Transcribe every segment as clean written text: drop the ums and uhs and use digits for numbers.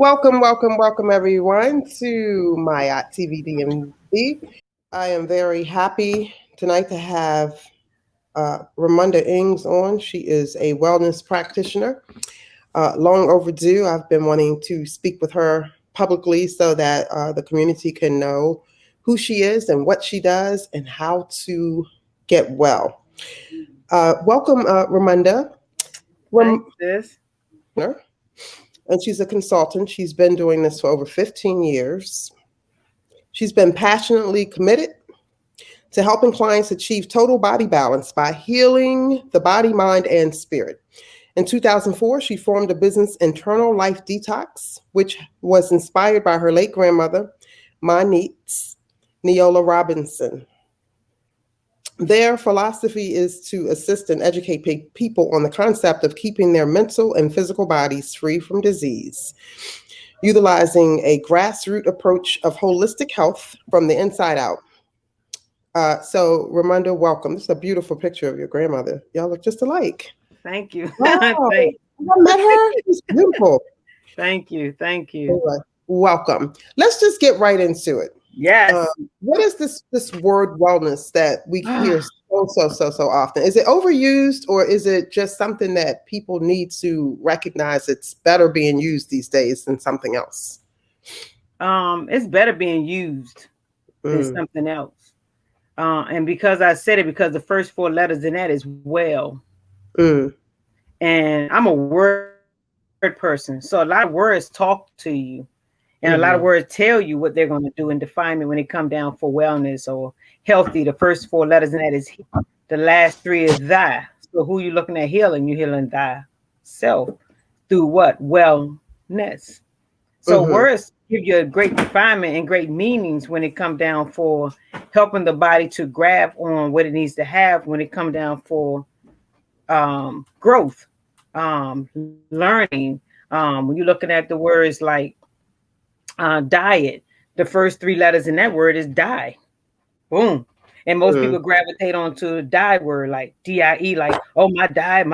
Welcome everyone to my TV-DMV. I am very happy tonight to have Romunda Ings on. She is a wellness practitioner. Long overdue. I've been wanting to speak with her publicly so that the community can know who she is and what she does and how to get well. Welcome, Romunda. Thanks, sis. And she's a consultant. She's been doing this for over 15 years. She's been passionately committed to helping clients achieve total body balance by healing the body, mind, and spirit. In 2004, she formed a business, Internal Life Detox, which was inspired by her late grandmother, my niece, Neola Robinson. Their philosophy is to assist and educate people on the concept of keeping their mental and physical bodies free from disease, utilizing a grassroots approach of holistic health from the inside out. So, Romunda, welcome. This is a beautiful picture of your grandmother. Y'all look just alike. Thank you. Wow. I met her. She's beautiful. Thank you. Anyway, welcome. Let's just get right into it. Yes. What is this word wellness that we hear so often? Is it overused, or is it just something that people need to recognize it's better being used these days than something else? It's better being used than something else. And because I said it, because the first four letters in that is well. And I'm a word person. So a lot of words talk to you. And a lot of words tell you what they're going to do and define it when it come down for wellness or healthy. The first four letters in that is he. The last three is thy. So who you looking at healing? You're healing thyself through what? Wellness. So words give you a great definement and great meanings when it come down for helping the body to grab on what it needs to have when it come down for growth, learning. When you're looking at the words like diet, the first three letters in that word is die. Boom. And most people gravitate onto the die word, like DIE, like, oh, my diet.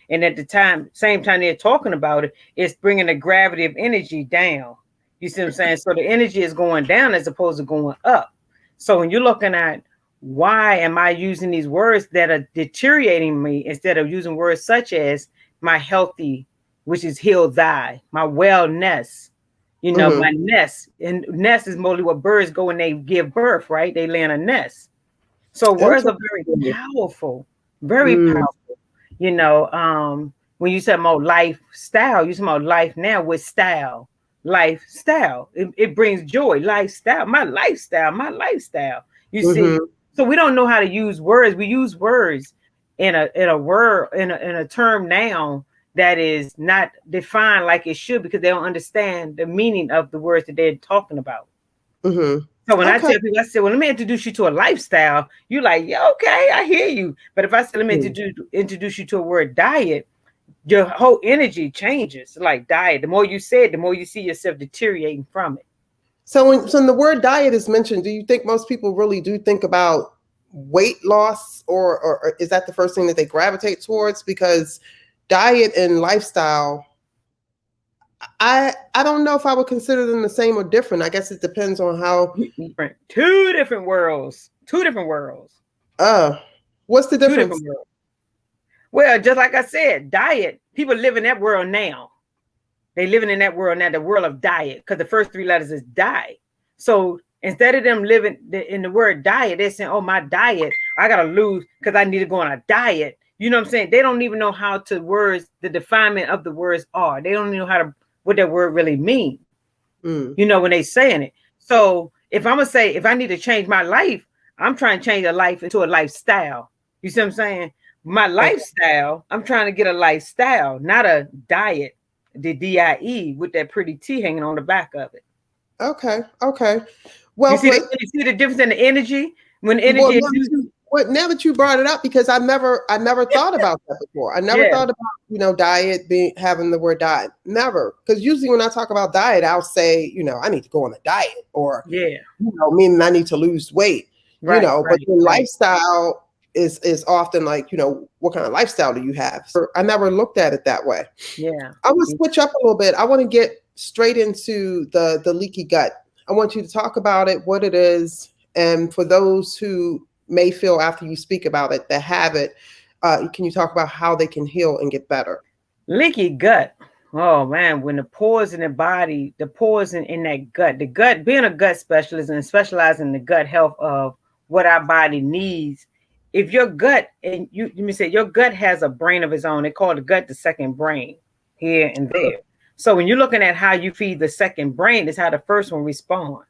And at the same time they're talking about it, it's bringing the gravity of energy down. You see what I'm saying? So the energy is going down as opposed to going up. So when you're looking at why am I using these words that are deteriorating me instead of using words such as my healthy, which is heal thy, my wellness. My nest, and nest is mostly what birds go when they give birth, right? They lay in a nest. So words are very powerful, very powerful. When you say about lifestyle, you say about life now with style, lifestyle. It brings joy, lifestyle, my lifestyle. You see, so we don't know how to use words. We use words in a term now that is not defined like it should because they don't understand the meaning of the words that they're talking about. So when I tell people, I say, well, let me introduce you to a lifestyle. You're like, yeah, okay, I hear you. But if I say, let me introduce you to a word diet, your whole energy changes. Like diet, the more you say it, the more you see yourself deteriorating from it. So when the word diet is mentioned, do you think most people really do think about weight loss or is that the first thing that they gravitate towards? Because diet and lifestyle, I don't know if I would consider them the same or different. I guess it depends on how different. Two different worlds. What's the difference? Well, just like I said, diet, people live in that world now. They living in that world now, the world of diet, because the first three letters is die. So instead of them living in the word diet, they're saying, oh, my diet, I got to lose because I need to go on a diet. You know what I'm saying? They don't even know how to words, the definement of the words are. They don't even know what that word really means, when they saying it. So if I'm going to say, if I need to change my life, I'm trying to change a life into a lifestyle. You see what I'm saying? My lifestyle, I'm trying to get a lifestyle, not a diet, the DIE with that pretty T hanging on the back of it. Okay. Well, you see the difference in the energy? When energy is now that you brought it up, because I never thought about that before. I never thought about, diet having the word diet. Never. Because usually when I talk about diet, I'll say, I need to go on a diet or, meaning I need to lose weight, but the lifestyle is often like, what kind of lifestyle do you have? So I never looked at it that way. Yeah. I want to switch up a little bit. I want to get straight into the leaky gut. I want you to talk about it, what it is, and for those who may feel after you speak about it that have it, can you talk about how they can heal and get better? Leaky gut. Oh man, when the pores in the body, the pores in that gut, the gut, being a gut specialist and specializing in the gut health of what our body needs. If your gut, and you let me say, your gut has a brain of its own. They call the gut the second brain here and there. So when you're looking at how you feed the second brain, is how the first one responds.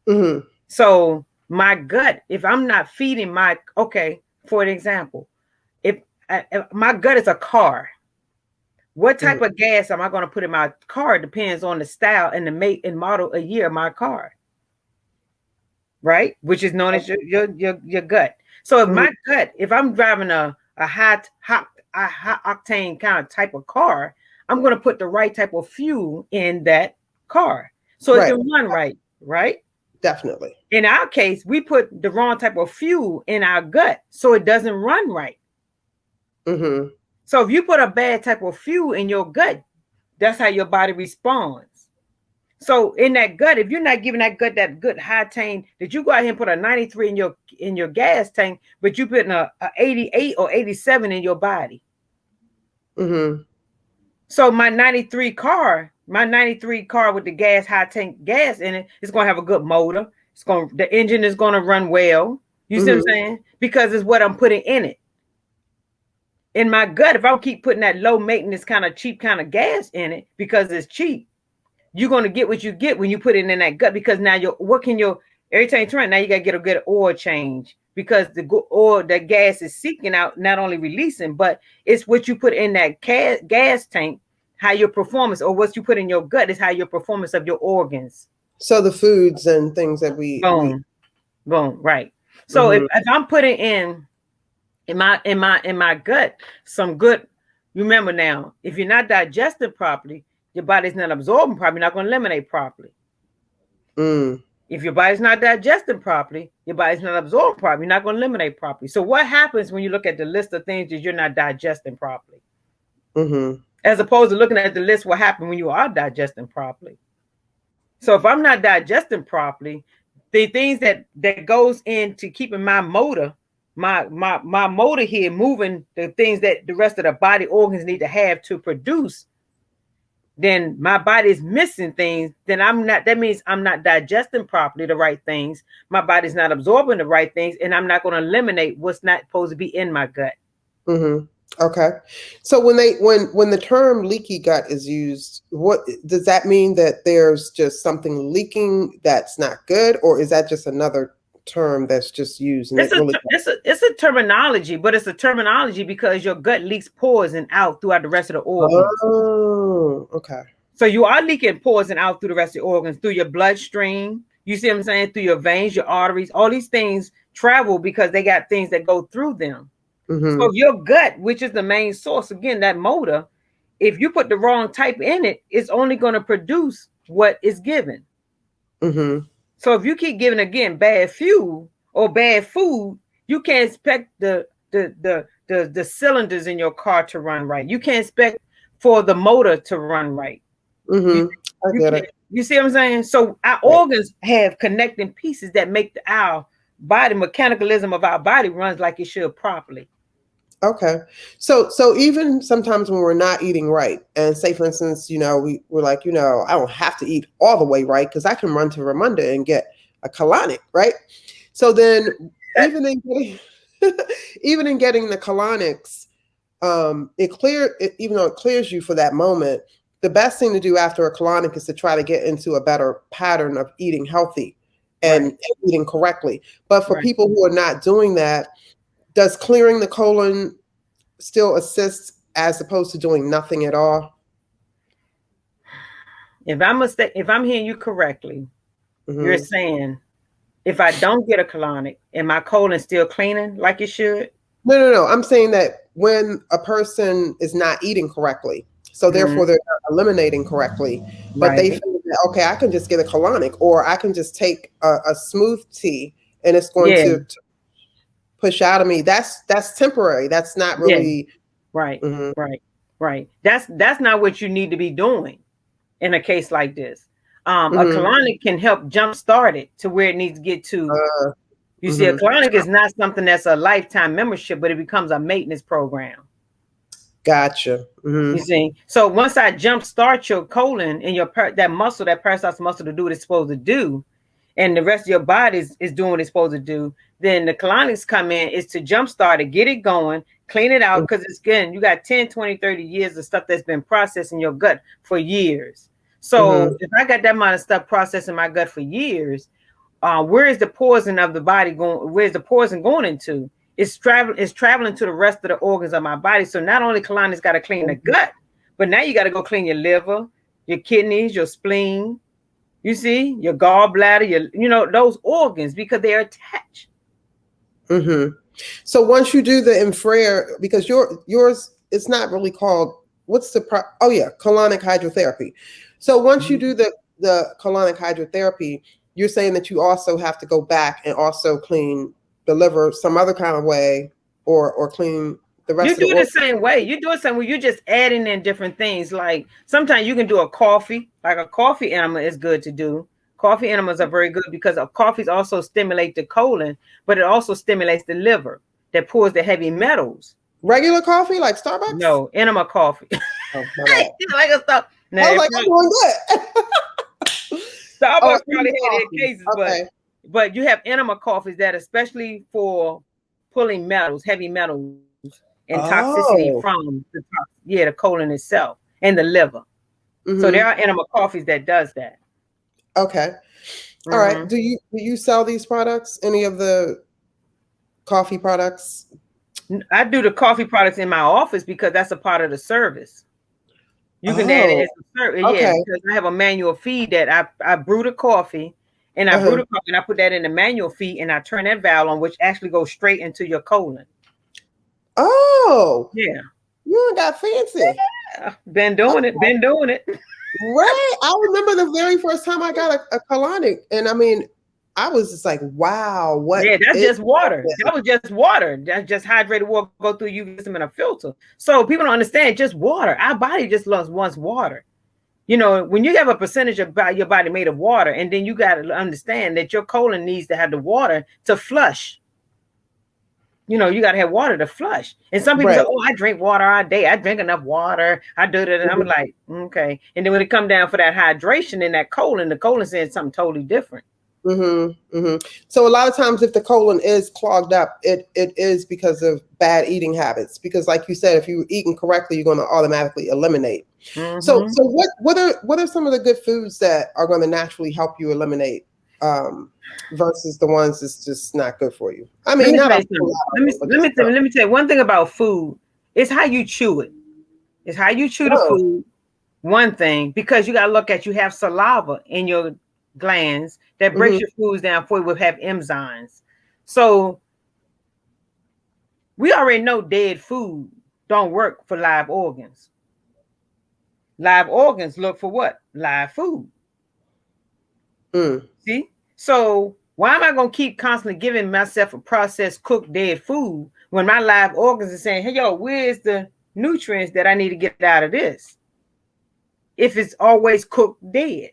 Mm-hmm. So my gut, if I'm not feeding for an example, if my gut is a car, what type of gas am I going to put in my car depends on the style and the make and model a year of my car, right? Which is known as your gut. So if my gut, if I'm driving a high octane kind of type of car, I'm going to put the right type of fuel in that car so it can run right? Definitely. In our case, we put the wrong type of fuel in our gut so it doesn't run right. Mm-hmm. So if you put a bad type of fuel in your gut, that's how your body responds. So in that gut, if you're not giving that gut that good high tank, that you go out here and put a 93 in your gas tank, but you put a 88 or 87 in your body. Mm-hmm. So my 93 car with the gas high tank gas in it is going to have a good motor. The engine is going to run well. You see what I'm saying? Because it's what I'm putting in it. In my gut, if I keep putting that low maintenance kind of cheap kind of gas in it because it's cheap, you're going to get what you get when you put it in that gut, because now every time you turn, now you got to get a good oil change, because the gas is seeking out, not only releasing, but it's what you put in that gas tank, how your performance, or what you put in your gut is how your performance of your organs. So the foods and things that we boom, right. So if I'm putting in my gut some good, remember now, if you're not digesting properly, your body's not absorbing properly, you're not going to eliminate properly. If your body's not digesting properly, your body's not absorbing properly, you're not going to eliminate properly. So what happens when you look at the list of things that you're not digesting properly? As opposed to looking at the list, what happened when you are digesting properly? So if I'm not digesting properly, the things that goes into keeping my motor, my motor here moving, the things that the rest of the body organs need to have to produce, then my body is missing things. Then that means I'm not digesting properly the right things. My body's not absorbing the right things, and I'm not going to eliminate what's not supposed to be in my gut. Okay. So when the term leaky gut is used, what does that mean? That there's just something leaking that's not good, or is that just another term that's just used? It's a terminology, but it's a terminology because your gut leaks poison out throughout the rest of the organs. Oh, okay. So you are leaking poison out through the rest of the organs, through your bloodstream. You see what I'm saying? Through your veins, your arteries, all these things travel because they got things that go through them. So your gut, which is the main source, again, that motor, if you put the wrong type in it, it's only going to produce what is given. So if you keep giving, again, bad fuel or bad food, you can't expect the cylinders in your car to run right. You can't expect for the motor to run right. I get it. You see what I'm saying? So our organs have connecting pieces that make our body, mechanicalism of our body runs like it should properly. Okay. So even sometimes when we're not eating right, and say, for instance, we're like, I don't have to eat all the way right, because I can run to Romunda and get a colonic, right? So then even in getting the colonics, even though it clears you for that moment, the best thing to do after a colonic is to try to get into a better pattern of eating healthy and eating correctly. But for people who are not doing that, does clearing the colon still assist as opposed to doing nothing at all? If I'm hearing you correctly, you're saying if I don't get a colonic and my colon still cleaning like it should? No. I'm saying that when a person is not eating correctly, so therefore they're not eliminating correctly, but they feel that, okay, I can just get a colonic, or I can just take a smooth tea and it's going to push out of me. That's temporary. That's not really right. That's not what you need to be doing. in a case like this. A colonic can help jumpstart it to where it needs to get to. You see, a colonic is not something that's a lifetime membership, but it becomes a maintenance program. Gotcha. You see, so once I jumpstart your colon and your that muscle, that peristalsis muscle, to do what it's supposed to do, and the rest of your body is doing what it's supposed to do, then the colonics come in is to jumpstart it, get it going, clean it out, because it's again, you got 10, 20, 30 years of stuff that's been processed in your gut for years. So if I got that amount of stuff processed in my gut for years, where is the poison of the body going? Where's the poison going into? It's traveling to the rest of the organs of my body. So not only colonics got to clean the gut, but now you got to go clean your liver, your kidneys, your spleen, you see, your gallbladder, those organs, because they're attached. So once you do the infrared, because yours, it's not really called, colonic hydrotherapy. So once you do the colonic hydrotherapy, you're saying that you also have to go back and also clean the liver some other kind of way, or clean the rest of the organs. You do the same way. You do it same way. You're just adding in different things. Like sometimes you can do a coffee, like a coffee enema is good to do. Coffee enemas are very good because coffees also stimulate the colon, but it also stimulates the liver that pulls the heavy metals. Regular coffee, like Starbucks? No, enema coffee. Like a stuff. I was like, I'm doing good. Starbucks probably had their cases, but you have enema coffees that especially for pulling metals, heavy metals, and toxicity from the colon itself and the liver. So there are enema coffees that does that. Okay. All right. Do you sell these products? Any of the coffee products? I do the coffee products in my office because that's a part of the service. You can add it as a service. Okay. Yeah, because I have a manual feed that I brew the coffee, and I brew the coffee and I put that in the manual feed, and I turn that valve on, which actually goes straight into your colon. Oh. Yeah. You got fancy. Yeah. Been doing it. Right. I remember the very first time I got a colonic, and I mean, I was just like, wow, what? Yeah, that's just water. That was just water. That's just hydrated water go through you system in a filter. So people don't understand, just water. Our body just wants water. When you have a percentage of your body made of water, and then you got to understand that your colon needs to have the water to flush. You got to have water to flush. And some people say, oh, I drink water all day. I drink enough water. I do that. And I'm like, okay. And then when it comes down for that hydration in that colon, the colon says something totally different. So a lot of times if the colon is clogged up, it is because of bad eating habits, because like you said, if you're eating correctly, you're going to automatically eliminate. So what are some of the good foods that are going to naturally help you eliminate versus the ones that's just not good for you? I mean, let me tell you one thing about food. It's how you chew it. It's how you chew the food. One thing, because you got to look at, you have saliva in your glands that breaks your foods down for you, will have enzymes. So we already know dead food don't work for live organs. Live organs look for what? Live food. See? So why am I going to keep constantly giving myself a processed, cooked, dead food when my live organs are saying, hey, where's the nutrients that I need to get out of this? If it's always cooked dead.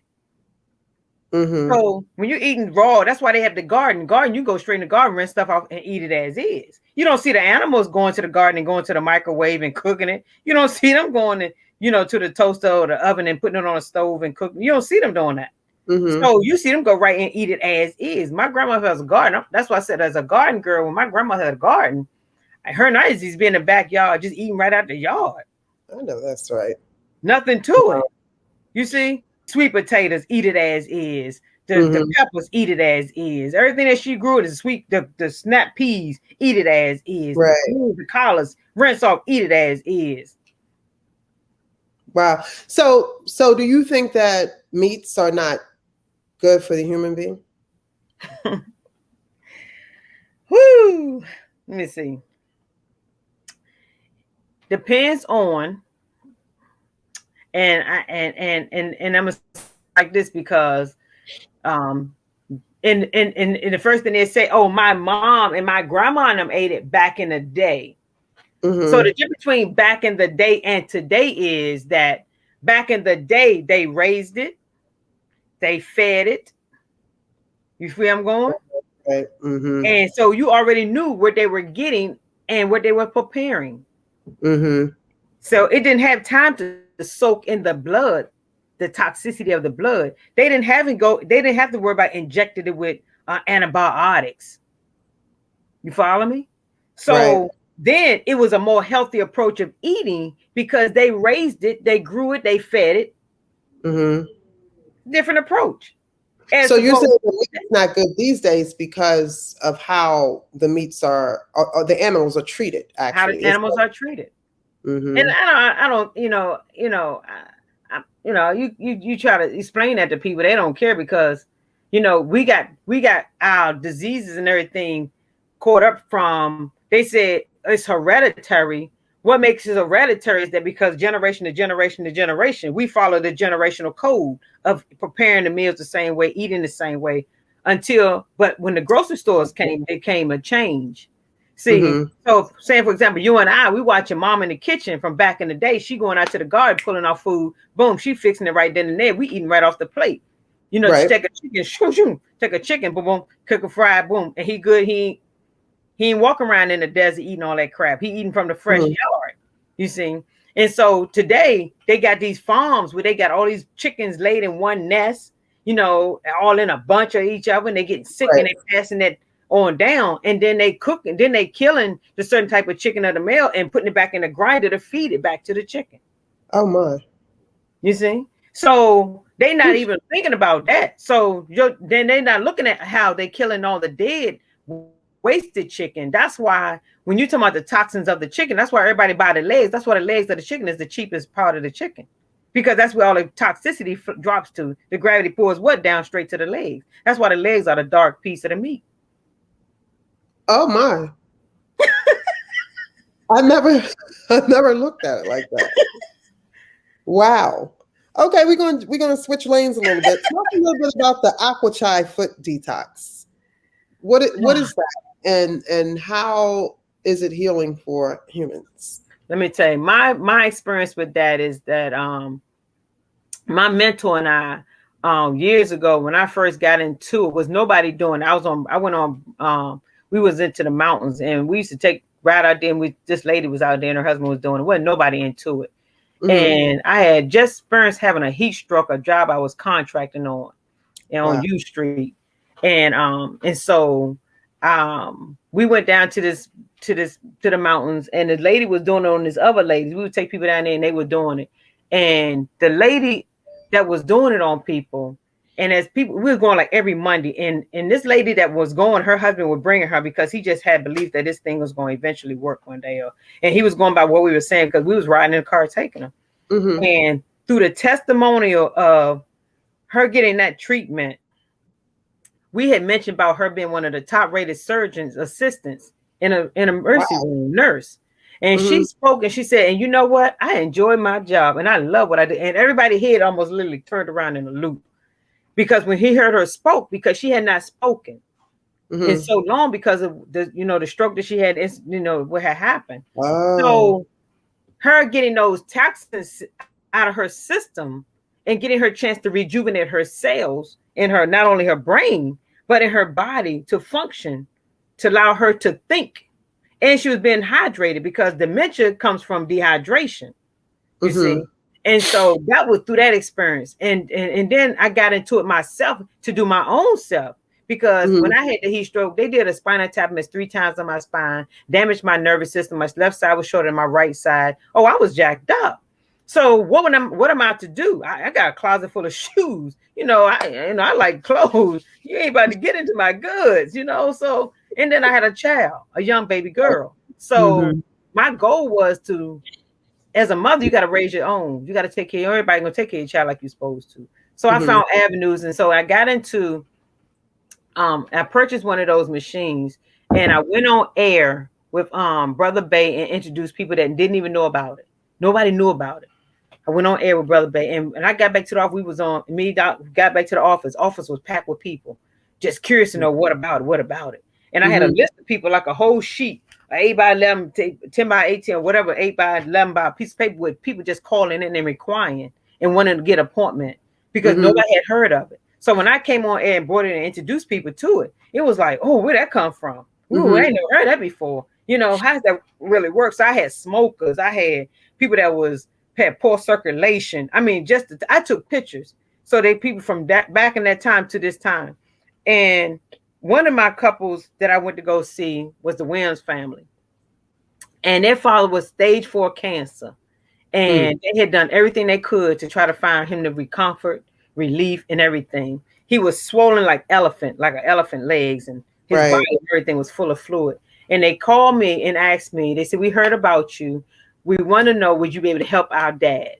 So when you're eating raw, that's why they have the garden. You go straight in the garden, rinse stuff off, and eat it as is. You don't see the animals going to the garden and going to the microwave and cooking it. You don't see them going to the toaster or the oven and putting it on a stove and cooking. You don't see them doing that. So you see them go right and eat it as is. My grandma has a garden. That's why I said, as a garden girl, when my grandma had a garden, her nights used to be in the backyard, just eating right out the yard. I know that's right. Nothing to it. You see? Sweet potatoes, eat it as is. The peppers, eat it as is. Everything that she grew, the sweet, the snap peas, eat it as is. Right. The collards, rinse off, eat it as is. Wow. So do you think that meats are not good for the human being? Whoo. Let me see. Depends on. And I'm like this because in the first thing they say, oh, my mom and my grandma and them ate it back in the day. So the difference between back in the day and today is that Back in the day, they raised it, they fed it. You feel I'm going? Right. Mm-hmm. And so you already knew what they were getting and what they were preparing. Mm-hmm. So it didn't have time to soak in the blood, the toxicity of the blood. They didn't have to worry about injecting it with antibiotics. You follow me? Right. So then it was a more healthy approach of eating because they raised it, they grew it, they fed it. Mm-hmm. Different approach. As So you're opposed saying the meat's not good these days because of how the meats are, or the animals are treated. how Actually, the animals are treated. And Mm-hmm. I don't, you try to explain that to people, they don't care because, we got our diseases and everything caught up from. They said it's hereditary. What makes it hereditary is that because generation to generation to generation, we follow the generational code of preparing the meals the same way, eating the same way but when the grocery stores came, there came a change. See, Mm-hmm. so say for example, you and I, we watching mom in the kitchen from back in the day. She going out to the garden, pulling our food. Boom, she fixing it right then and there. We eating right off the plate. She Right. take a chicken, shoo, shoo, take a chicken, boom, boom, cook a fried, boom, and he good. He ain't walking around in the desert eating all that crap. He eating from the fresh Mm-hmm. yard. You see, and so today they got these farms where they got all these chickens laid in one nest. All in a bunch of each other, and they getting sick Right. and they passing that on down, and then they cooking, then they killing the certain type of chicken of the male and putting it back in the grinder to feed it back to the chicken. Oh my. You see, so they not even thinking about that. So then they're not looking at how they killing all the dead, wasted chicken. That's why when you talk about the toxins of the chicken, that's why everybody buy the legs. That's why the legs of the chicken is the cheapest part of the chicken. Because that's where all the toxicity drops to. The gravity pours what down straight to the legs. That's why the legs are the dark piece of the meat. Oh my. I never, I never looked at it like that. Wow. Okay, we're gonna switch lanes a little bit. Talk a little bit about the aqua chai foot detox. What is that, and how is it healing for humans? Let me tell you, my experience with that is that my mentor and I years ago when I first got into it was nobody doing it. I went on we was into the mountains and we used to take right out there and this lady was out there and her husband was doing it. Wasn't nobody into it. Mm-hmm. And I had just experienced having a heat stroke, a job I was contracting on Wow. U Street. And so we went down to the mountains and the lady was doing it on this other ladies. We would take people down there and they were doing it. And the lady that was doing it on people, and as people, we were going like every Monday, and this lady that was going, her husband was bringing her because he just had belief that this thing was going to eventually work one day, and he was going by what we were saying because we was riding in the car taking her. Mm-hmm. And through the testimonial of her getting that treatment, we had mentioned about her being one of the top rated surgeons assistants in an emergency room nurse. And she spoke and she said, and you know what? I enjoy my job and I love what I do. And everybody's head almost literally turned around in a loop because when he heard her spoke, because she had not spoken in so long because of the stroke that she had, what had happened. Oh. So her getting those toxins out of her system and getting her chance to rejuvenate her cells in her, not only her brain, but in her body to function, to allow her to think. And she was being hydrated because dementia comes from dehydration, you see. And so that was through that experience. And then I got into it myself to do my own self because when I had the heat stroke, they did a spinal tap 3 times on my spine, damaged my nervous system. My left side was shorter than my right side. Oh, I was jacked up. So what am I to do? I got a closet full of shoes. I like clothes. You ain't about to get into my goods, So, and then I had a child, a young baby girl. So my goal was to, as a mother, you got to raise your own. You got to take care of everybody. Gonna take care of your child like you're supposed to. So I found avenues, and so I got into. I purchased one of those machines, and I went on air with Brother Bay and introduced people that didn't even know about it. Nobody knew about it. I went on air with Brother Bay, and I got back to the office. We was on me. Got back to the office. Office was packed with people, just curious to know what about it. And I had a list of people, like a whole sheet, 8 by 11, 10 by 18, or whatever, 8 by 11 by a piece of paper with people just calling in and requiring. and wanted to get an appointment because nobody had heard of it. So when I came on air and brought it and introduced people to it, it was like, oh, where'd that come from? Ooh, I ain't never heard that before. You know, how does that really work? So I had smokers, I had people that had poor circulation. I mean, I took pictures. So they people from that back in that time to this time. And one of my couples that I went to go see was the Williams family. And their father was stage 4 cancer. And they had done everything they could to try to find him the comfort, relief, and everything. He was swollen like an elephant legs, and his body and everything was full of fluid. And they called me and asked me, they said, we heard about you. We want to know, would you be able to help our dad?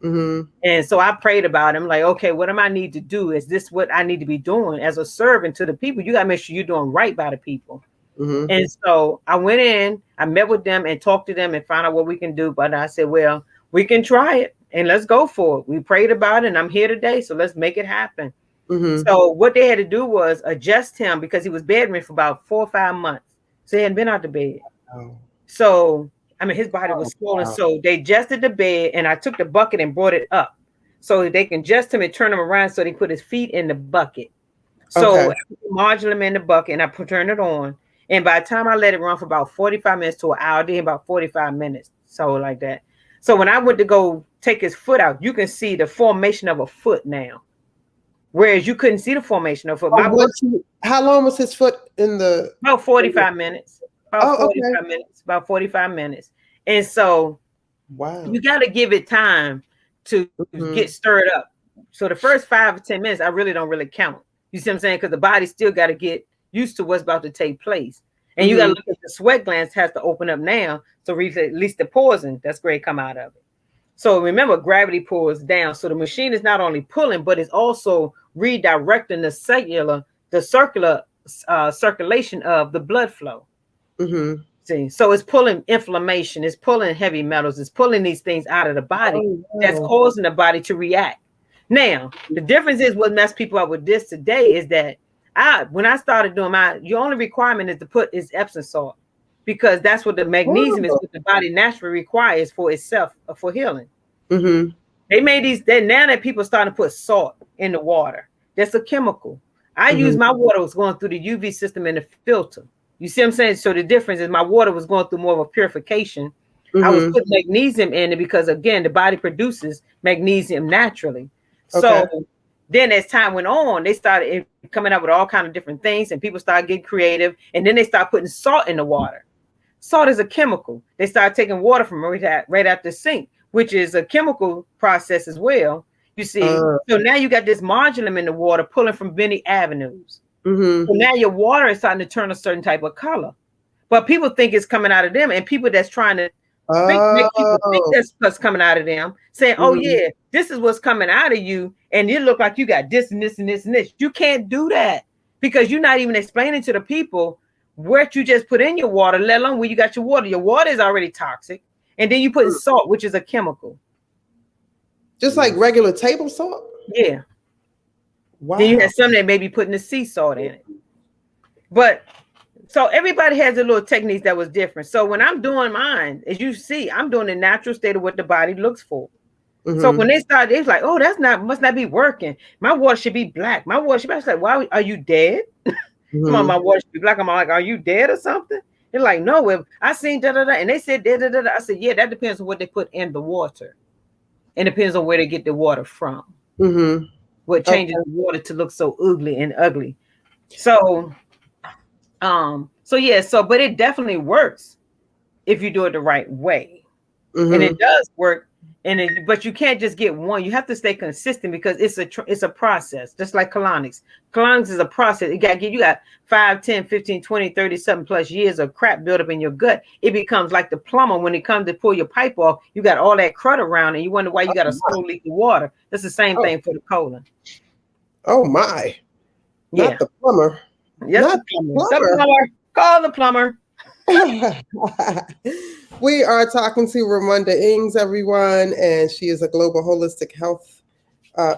And so I prayed about him, like, okay, what am I need to do? Is this what I need to be doing as a servant to the people? You got to make sure you're doing right by the people. And so I went in, I met with them and talked to them and found out what we can do. But I said, well, we can try it and let's go for it. We prayed about it and I'm here today. So let's make it happen. So what they had to do was adjust him because he was bedridden for about 4 or 5 months. So he hadn't been out the bed. So, I mean, his body was swollen. So they adjusted the bed and I took the bucket and brought it up so they can adjust him and turn him around so they put his feet in the bucket. So I modulate him in the bucket and I turn it on. And by the time I let it run for about 45 minutes to an hour, then about 45 minutes. So like that. So when I went to go take his foot out, you can see the formation of a foot now. Whereas you couldn't see the formation of a foot. How long was his foot in the? About 45 minutes. About 45 minutes. And so you got to give it time to get stirred up. So the first 5 or 10 minutes, I really don't count. You see what I'm saying? Because the body still got to get used to what's about to take place. And you got to look at the sweat glands has to open up now. So at least the poison that's great come out of it. So remember, gravity pulls down. So the machine is not only pulling, but it's also redirecting the circular circulation of the blood flow. See, so it's pulling inflammation, it's pulling heavy metals, it's pulling these things out of the body that's causing the body to react. Now, the difference is what messed people up with this today is that when I started doing your only requirement is to put is Epsom salt because that's what the magnesium is, what the body naturally requires for itself for healing. They made now that people starting to put salt in the water. That's a chemical. I use my water was going through the UV system in the filter. You see what I'm saying? So the difference is my water was going through more of a purification. I was putting magnesium in it because again, the body produces magnesium naturally. So then as time went on, they started coming up with all kinds of different things and people started getting creative. And then they start putting salt in the water. Salt is a chemical. They started taking water from right at the sink, which is a chemical process as well. You see, so now you got this modulum in the water pulling from many avenues. So now your water is starting to turn a certain type of color. But people think it's coming out of them. And people that's trying to make people think that's what's coming out of them, saying, oh, yeah, this is what's coming out of you. And you look like you got this and this and this and this. You can't do that because you're not even explaining to the people what you just put in your water, let alone where you got your water. Your water is already toxic. And then you put salt, which is a chemical. Just like regular table salt? Yeah. Wow. Then you have some that may be putting the sea salt in it. But so everybody has a little techniques that was different. So when I'm doing mine, as you see, I'm doing the natural state of what the body looks for. So when they started, it's like, oh, must not be working. My water should be black. My water should be. I was like, why are you dead? Come on, my water should be black. I'm like, are you dead or something? They're like, no, if I seen da da da, and they said da da da. I said, yeah, that depends on what they put in the water, and depends on where they get the water from. What changes the water to look so ugly and ugly. So, but it definitely works if you do it the right way, and it does work. But you can't just get one. You have to stay consistent because it's a process, just like colonics. Colonics is a process. You got 5, 10, 15, 20, 30 something plus years of crap built up in your gut. It becomes like the plumber when it comes to pull your pipe off. You got all that crud around, and you wonder why you got a slow leak of water. That's the same thing for the colon. Oh my! Yeah, not the plumber. Yes, not the plumber. Call the plumber. We are talking to Romunda Ings, everyone, and she is a global holistic health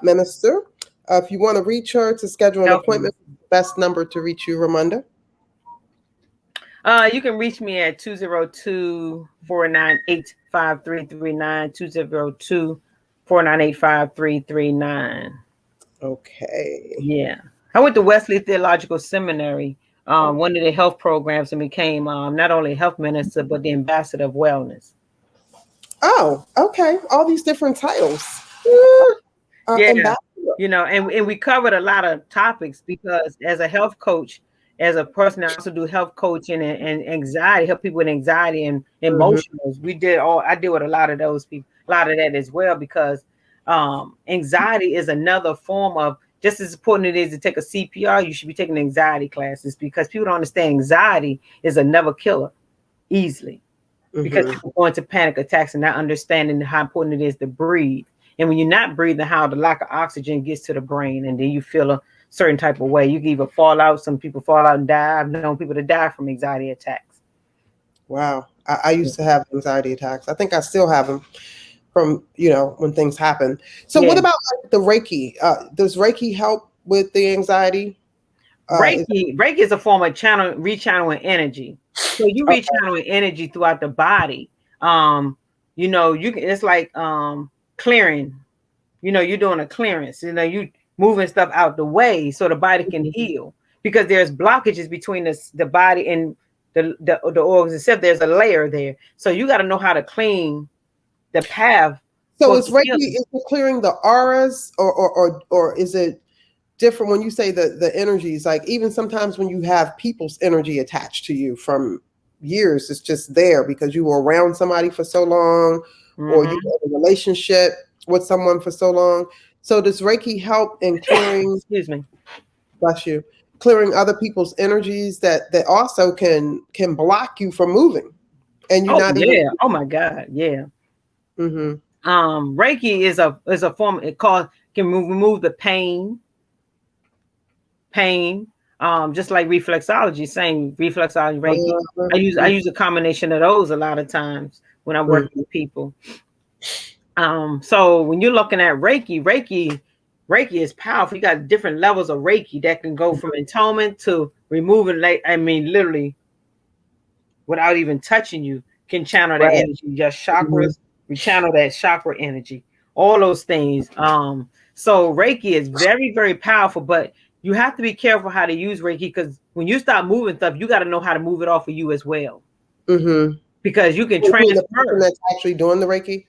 minister. If you want to reach her to schedule an appointment, best number to reach you, Romunda? You can reach me at 202-498-5339, 4985-339. Okay. Yeah. I went to Wesley Theological Seminary, one of the health programs, and became not only health minister, but the ambassador of wellness. Oh, okay. All these different titles. Yeah. And we covered a lot of topics because as a health coach, as a person that also do health coaching and anxiety, help people with anxiety and emotionals, I deal with a lot of those people, a lot of that as well, because anxiety is another form of, just as important it is to take a CPR, you should be taking anxiety classes, because people don't understand anxiety is a never killer easily, because people go into panic attacks and not understanding how important it is to breathe. And when you're not breathing, how the lack of oxygen gets to the brain, and then you feel a certain type of way. You can either fall out. Some people fall out and die. I've known people to die from anxiety attacks. Wow. I used to have anxiety attacks. I think I still have them from, when things happen. So what about the Reiki? Does Reiki help with the anxiety? Reiki is a form of rechanneling energy. So you rechanneling energy throughout the body. It's like clearing. You're doing a clearance. You moving stuff out the way so the body can heal, because there's blockages between the body and the organs itself. There's a layer there, so you got to know how to clean the path. So is Reiki, is it clearing the auras, or is it different when you say the energies? Like even sometimes when you have people's energy attached to you from years, it's just there because you were around somebody for so long, or you had a relationship with someone for so long. So does Reiki help in clearing? Excuse me. Bless you. Clearing other people's energies that also can block you from moving, and you're not even. Oh my God, yeah. Mm-hmm. Reiki is a form. It can remove the pain. Just like reflexology, same reflexology, Reiki. I use a combination of those a lot of times when I work with people. So when you're looking at Reiki is powerful. You got different levels of Reiki that can go from atonement to removing, literally without even touching you, can channel that energy. Just chakras, we channel that chakra energy, all those things. So Reiki is very, very powerful, but you have to be careful how to use Reiki, because when you start moving stuff, you got to know how to move it off of you as well. Because you can transfer. The person that's actually doing the Reiki.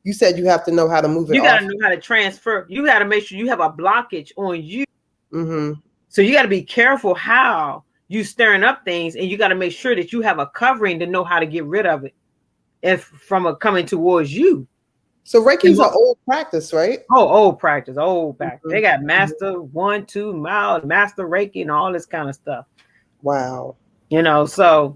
You said you have to know how to move it. You got to know how to transfer. You got to make sure you have a blockage on you. So you got to be careful how you stirring up things, and you got to make sure that you have a covering to know how to get rid of it if from coming towards you. So Reiki's an old practice, right? Old practice. They got master 1, 2, mild, master Reiki, and all this kind of stuff. Wow. So,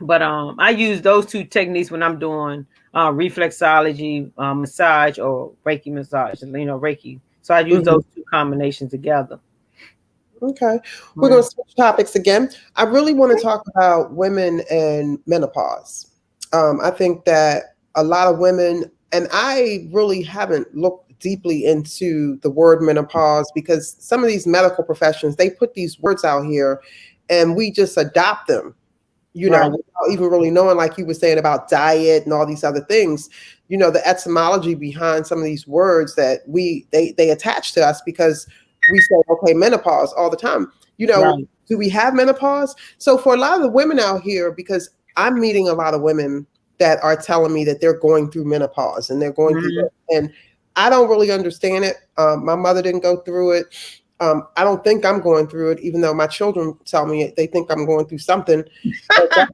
but I use those two techniques when I'm doing reflexology, massage, or Reiki massage. Reiki. So I use those two combinations together. Okay. We're going to switch topics again. I really want to talk about women and menopause. I think that a lot of women, and I really haven't looked deeply into the word menopause, because some of these medical professions, they put these words out here and we just adopt them, without even really knowing, like you were saying about diet and all these other things, the etymology behind some of these words that they attach to us, because we say, okay, menopause all the time. Do we have menopause? So for a lot of the women out here, because I'm meeting a lot of women that are telling me that they're going through menopause and they're going through it. And I don't really understand it. My mother didn't go through it. I don't think I'm going through it, even though my children tell me they think I'm going through something. But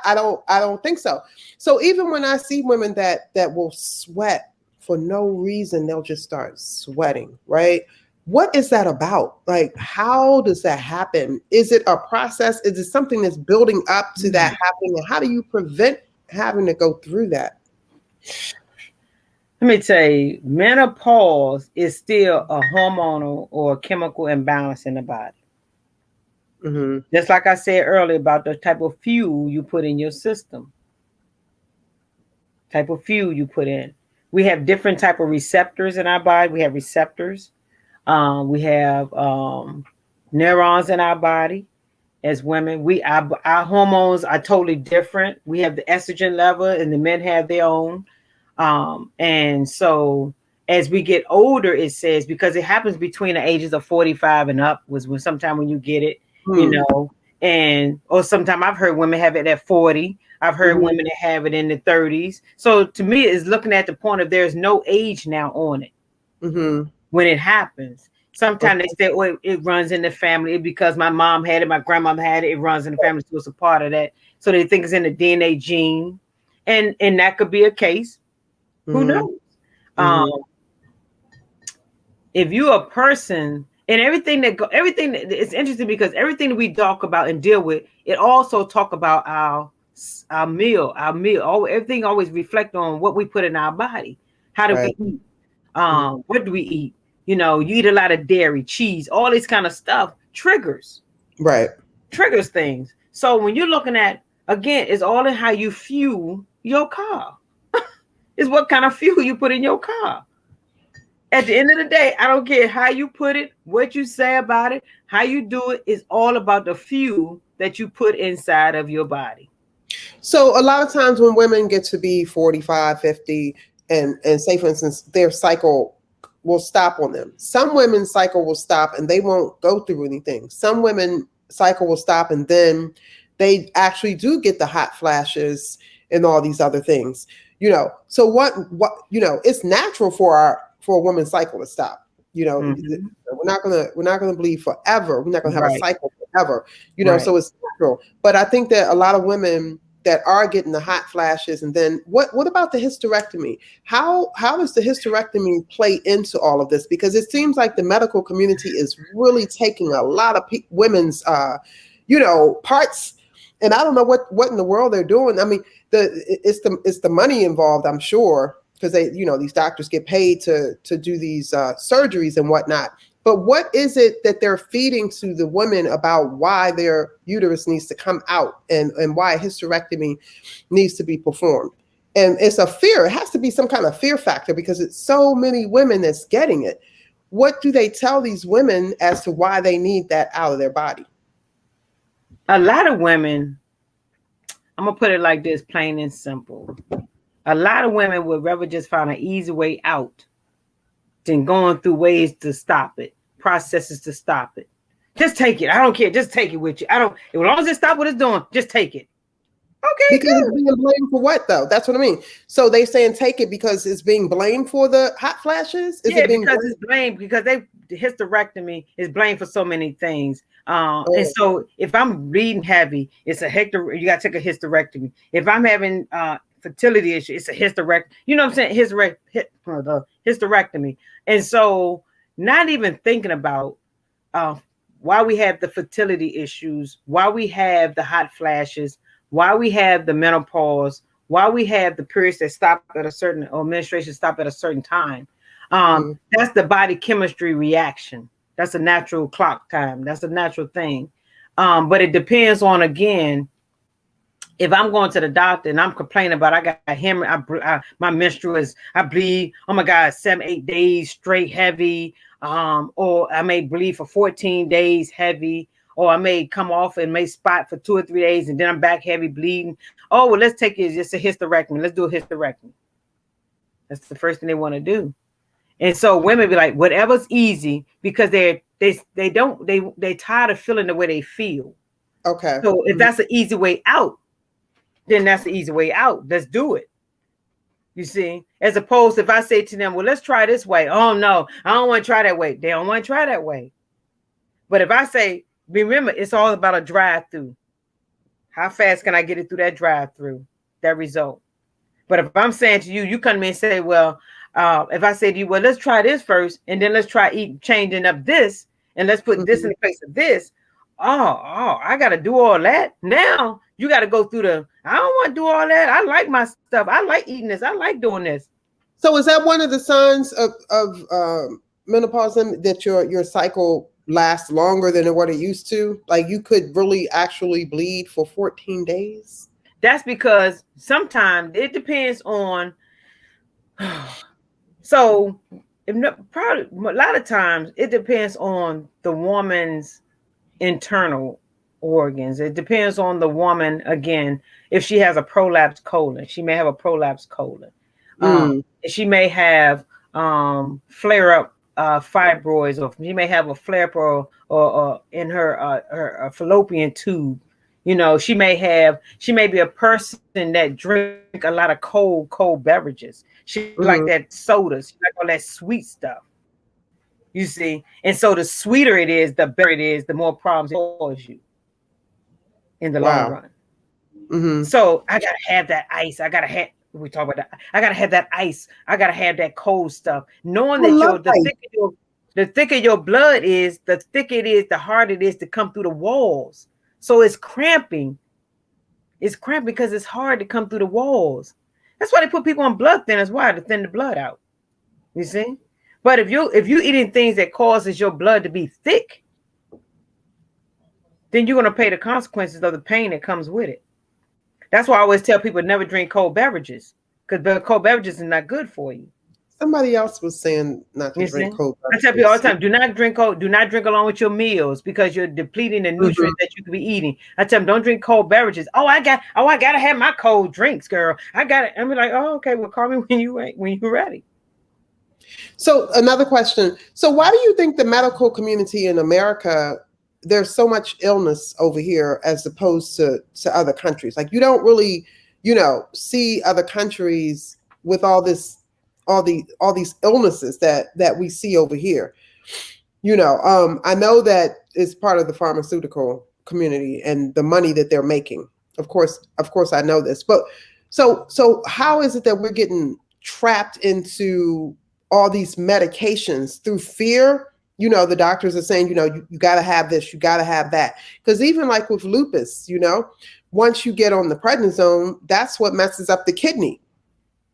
I don't think so. So even when I see women that will sweat for no reason, they'll just start sweating, right? What is that about? Like, how does that happen? Is it a process? Is it something that's building up to that happening? And how do you prevent having to go through that? Let me tell you, menopause is still a hormonal or chemical imbalance in the body. Just like I said earlier about the type of fuel you put in your system. Type of fuel you put in. We have different type of receptors in our body. We have receptors. We have neurons in our body. As women, our hormones are totally different. We have the estrogen level, and the men have their own. And so as we get older, it says, because it happens between the ages of 45 and up was when sometime when you get it, you know, and or sometimes I've heard women have it at 40. I've heard women that have it in the 30s. So to me, it's looking at the point of there's no age now on it when it happens. Sometimes they say, oh, it runs in the family because my mom had it, my grandmother had it, it runs in the family, so it's a part of that. So they think it's in the DNA gene. And that could be a case. Who knows? If you're a person and everything it's interesting because everything that we talk about and deal with, it also talk about our meal. Everything always reflect on what we put in our body. How do we eat? What do we eat? You know, you eat a lot of dairy, cheese, all this kind of stuff triggers things. So when you're looking at, again, it's all in how you fuel your car. It's what kind of fuel you put in your car. At the end of the day, I don't care how you put it, what you say about it, how you do it. It's all about the fuel that you put inside of your body. So a lot of times when women get to be 45, 50, and say, for instance, their cycle will stop on them. Some women's cycle will stop and they won't go through anything. Some women cycle will stop and then they actually do get the hot flashes and all these other things. You know, so what you know, it's natural for a woman's cycle to stop. You know, we're not gonna bleed forever. We're not gonna have a cycle forever. You know, so it's natural. But I think that a lot of women that are getting the hot flashes, and then what about the hysterectomy? How does the hysterectomy play into all of this? Because it seems like the medical community is really taking a lot of women's you know, parts, and I don't know what in the world they're doing. I mean, it's the money involved, I'm sure, because they, you know, these doctors get paid to do these surgeries and whatnot. But what is it that they're feeding to the women about why their uterus needs to come out and why a hysterectomy needs to be performed? And it's a fear. It has to be some kind of fear factor because it's so many women that's getting it. What do they tell these women as to why they need that out of their body? A lot of women, I'm going to put it like this, plain and simple. A lot of women would rather just find an easy way out than going through ways to stop it, processes to stop it. Just take it. I don't care. Just take it with you. As long as it stops what it's doing, just take it. Okay, because it's being blamed for what, though? That's what I mean. So they saying take it because it's being blamed for the hot flashes? Because it's blamed because the hysterectomy is blamed for so many things. And so if I'm bleeding heavy, it's you got to take a hysterectomy. If I'm having fertility issue, it's a hysterectomy. You know what I'm saying? Hysterectomy. And so not even thinking about why we have the fertility issues, why we have the hot flashes, why we have the menopause, why we have the periods that stop at a certain, or menstruation stop at a certain time. That's the body chemistry reaction. That's a natural clock time. That's a natural thing. But it depends on, again, if I'm going to the doctor and I'm complaining about I got hemorrhage, my menstruals, I bleed, oh my God, 7-8 days straight heavy, or I may bleed for 14 days heavy, or I may come off and may spot for 2 or 3 days and then I'm back heavy bleeding. Oh, well, let's take it just a hysterectomy. Let's do a hysterectomy. That's the first thing they want to do. And so women be like, whatever's easy, because they tired of feeling the way they feel. Okay. So if that's an easy way out, then that's the easy way out. Let's do it. You see, as opposed to if I say to them, well, let's try this way. Oh no, I don't want to try that way. They don't want to try that way. But if I say, remember, it's all about a drive-through. How fast can I get it through that drive-through, that result? But if I'm saying to you, you come to me and say, well, if I say to you, well, let's try this first, and then let's try changing up this, and let's put this in the place of this. Oh, I got to do all that. Now you got to go through I don't want to do all that. I like my stuff. I like eating this. I like doing this. So is that one of the signs of menopause, that your cycle lasts longer than what it used to? Like you could really actually bleed for 14 days? That's because sometimes it depends on. So probably a lot of times it depends on the woman's internal organs. It depends on the woman, again, if she has a prolapsed colon. She may have a prolapsed colon. She may have flare up fibroids, or she may have a flare up or in her fallopian tube. You know, she may be a person that drink a lot of cold beverages. She like that sodas, she like all that sweet stuff. You see, and so the sweeter it is, the better it is, the more problems it causes you in the long run. So I gotta have that ice. We talk about that. I gotta have that ice. I gotta have that cold stuff. Knowing that the thicker your blood is, the thicker it is, the harder it is to come through the walls. So it's cramping. It's cramping because it's hard to come through the walls. That's why they put people on blood thinners. Why? To thin the blood out. You see? But if you eating things that causes your blood to be thick, then you're gonna pay the consequences of the pain that comes with it. That's why I always tell people never drink cold beverages, because cold beverages are not good for you. Somebody else was saying not to drink cold beverages. I tell people all the time, do not drink cold. Do not drink along with your meals because you're depleting the nutrients that you could be eating. I tell them, don't drink cold beverages. I gotta have my cold drinks, girl. I got it. I'm like, oh, okay. Well, call me when you're ready. So another question. So why do you think the medical community in America, there's so much illness over here as opposed to other countries? Like, you don't really, see other countries with all these illnesses that we see over here. I know that it's part of the pharmaceutical community and the money that they're making. Of course I know this. But so how is it that we're getting trapped into all these medications through fear? The doctors are saying, you got to have this, you got to have that. Because even like with lupus, once you get on the prednisone, that's what messes up the kidney.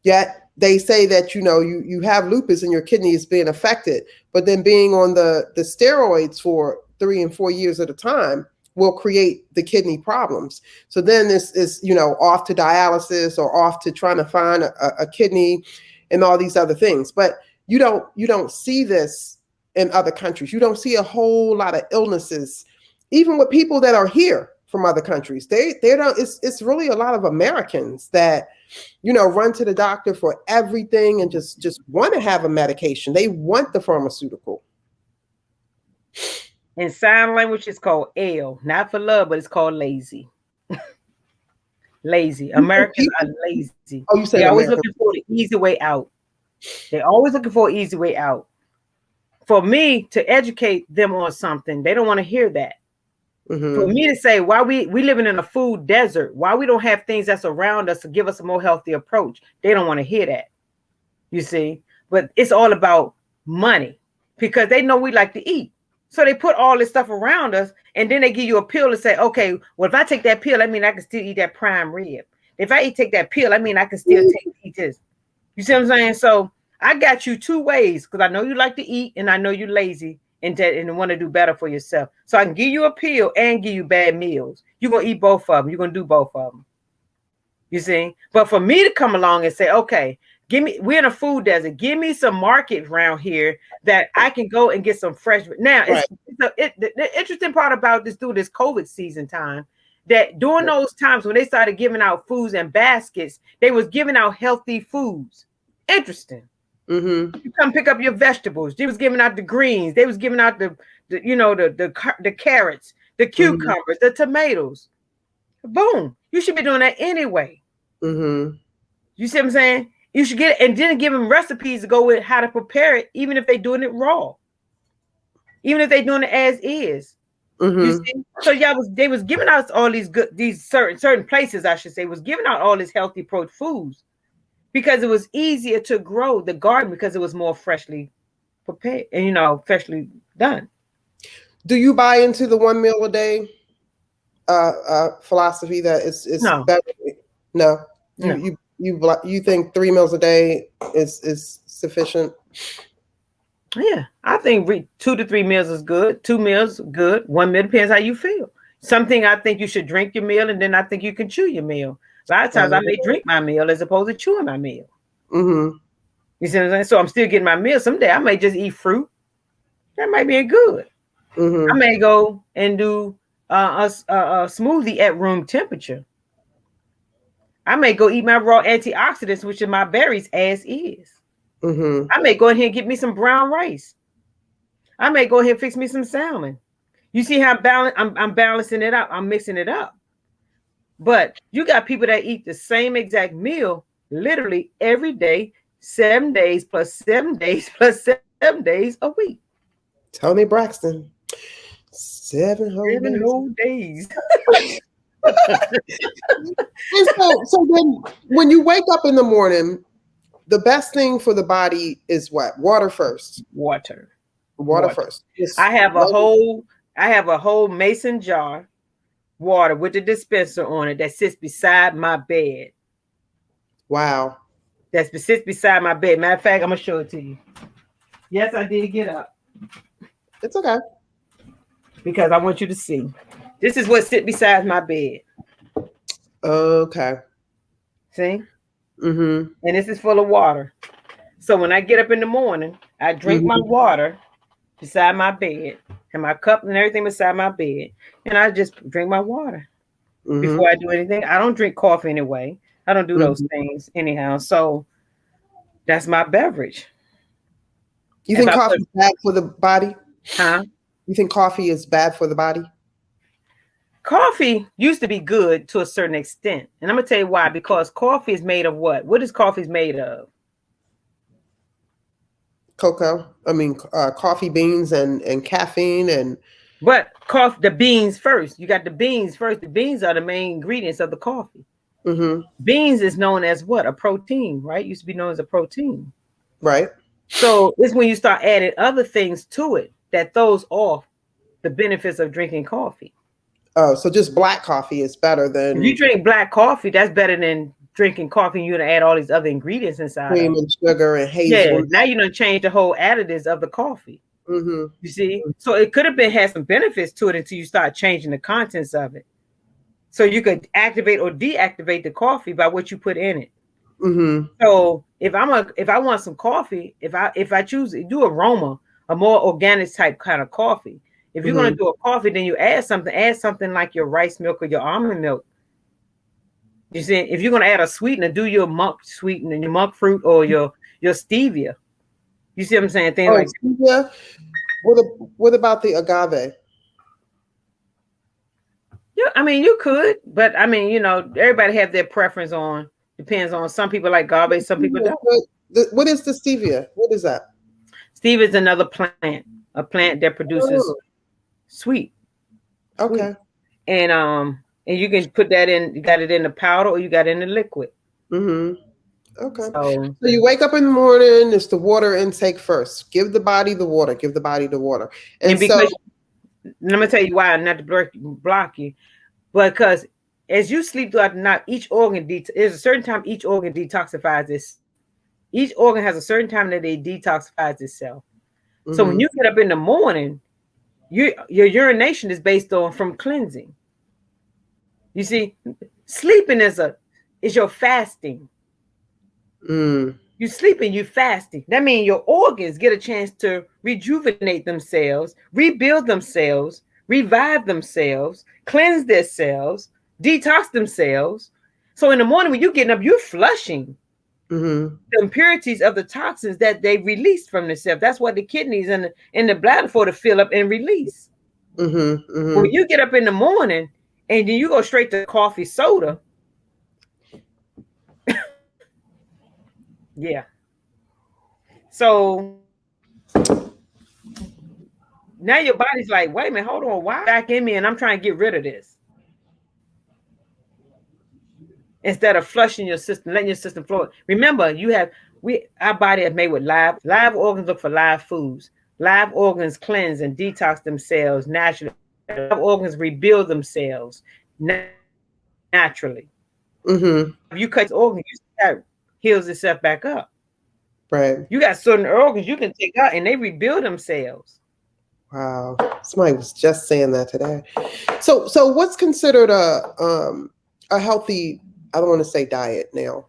Yet they say that, you have lupus and your kidney is being affected, but then being on the steroids for 3 and 4 years at a time will create the kidney problems. So then this is, off to dialysis or off to trying to find a kidney and all these other things. But you don't see this in other countries. You don't see a whole lot of illnesses, even with people that are here from other countries. They don't. It's really a lot of Americans that, run to the doctor for everything and just want to have a medication. They want the pharmaceutical. In sign language, it's called L, not for love, but it's called lazy. Lazy. Americans are lazy. Oh, you said they're always looking for the easy way out. They're always looking for an easy way out. For me to educate them on something, they don't want to hear that. For me to say why we living in a food desert, why we don't have things that's around us to give us a more healthy approach, they don't want to hear that. You see, but it's all about money because they know we like to eat. So they put all this stuff around us, and then they give you a pill to say, okay, well, if I take that pill, I mean I can still eat that prime rib. If I take that pill, I mean I can still eat this. You see what I'm saying? So I got you two ways because I know you like to eat and I know you're lazy and want to do better for yourself. So I can give you a pill and give you bad meals. You're going to eat both of them. You're going to do both of them. You see? But for me to come along and say, okay, we're in a food desert. Give me some market around here that I can go and get some fresh. Now, right. The interesting part about this through this COVID season time, that during those times when they started giving out foods in baskets, they was giving out healthy foods. Interesting. You come pick up your vegetables. They was giving out the greens. They was giving out the carrots, the cucumbers, the tomatoes. Boom. You should be doing that anyway. You see what I'm saying? You should get it and then give them recipes to go with how to prepare it, even if they're doing it raw. Even if they're doing it as is. You see? So they was giving out all these certain places, I should say, was giving out all these healthy foods. Because it was easier to grow the garden because it was more freshly prepared and, freshly done. Do you buy into the 1 meal a day philosophy that it's no. better? No. You think 3 meals a day is sufficient? Yeah, I think 2 to 3 meals is good. 2 meals good. 1 meal depends how you feel. Something I think you should drink your meal, and then I think you can chew your meal. A lot of times I may drink my meal as opposed to chewing my meal. You see what I'm saying? So I'm still getting my meal. Someday I may just eat fruit. That might be good. I may go and do a smoothie at room temperature. I may go eat my raw antioxidants, which are my berries as is. I may go in here and get me some brown rice. I may go ahead and fix me some salmon. You see how I'm balancing it up. I'm mixing it up. But you got people that eat the same exact meal literally every day, 7 days plus 7 days plus 7 days a week. Tony Braxton. 7 whole days. And so then when you wake up in the morning, the best thing for the body is what? Water first. Water first. I have a whole mason jar water with the dispenser on it that sits beside my bed. Wow. That sits beside my bed. Matter of fact, I'm gonna show it to you. Yes, I did get up. It's okay. Because I want you to see. This is what sits beside my bed. Okay. See? And this is full of water. So when I get up in the morning, I drink my water beside my bed, and my cup and everything beside my bed, and I just drink my water before I do anything. I don't drink coffee anyway. I don't do those things anyhow. So that's my beverage. You think coffee is bad for the body? Huh? You think coffee is bad for the body? Coffee used to be good to a certain extent. And I'm going to tell you why. Because coffee is made of what? What is coffee made of? Cocoa. I mean, coffee beans and caffeine and. But the beans first. You got the beans first. The beans are the main ingredients of the coffee. Beans is known as what? A protein, right? Used to be known as a protein. Right. So it's when you start adding other things to it that throws off the benefits of drinking coffee. Oh, so just black coffee is better than. If you drink black coffee, that's better than drinking coffee and you're going to add all these other ingredients inside. Cream and sugar and hazel. Yeah, now you're going to change the whole additives of the coffee. You see? So it could have had some benefits to it until you start changing the contents of it. So you could activate or deactivate the coffee by what you put in it. So if I want some coffee, if I choose to do aroma, a more organic type kind of coffee. If you're going to do a coffee, then you add something like your rice milk or your almond milk. You see, if you're going to add a sweetener, do your monk sweetener, your monk fruit or your stevia. You see what I'm saying? Things like stevia. What about the agave? Yeah, I mean, you could, but I mean, everybody have their preference on. Depends on some people like agave, some people don't. What is the stevia? What is that? Stevia is another plant, a plant that produces sweet. Okay. And you can put that in. You got it in the powder, or you got it in the liquid. Okay. So you wake up in the morning. It's the water intake first. Give the body the water. Give the body the water. And because let me tell you why, not to block you, because as you sleep throughout the night, each organ there's a certain time each organ detoxifies this. Each organ has a certain time that they detoxifies itself. So when you get up in the morning, your urination is based on from cleansing. You see, sleeping is your fasting. You sleeping, you fasting. That means your organs get a chance to rejuvenate themselves, rebuild themselves, revive themselves, cleanse themselves, detox themselves. So in the morning when you're getting up, you're flushing the impurities of the toxins that they release from themselves. That's what the kidneys and the bladder for to fill up and release. When you get up in the morning and then you go straight to coffee, soda. Yeah. So now your body's like, wait a minute, hold on, why back in me? And I'm trying to get rid of this. Instead of flushing your system, letting your system flow. Remember, our body is made with live organs look for live foods. Live organs cleanse and detox themselves naturally. Live organs rebuild themselves naturally. If you cut organs, that heals itself back up. Right. You got certain organs you can take out and they rebuild themselves. Wow. Somebody was just saying that today. So what's considered a healthy, I don't want to say diet now.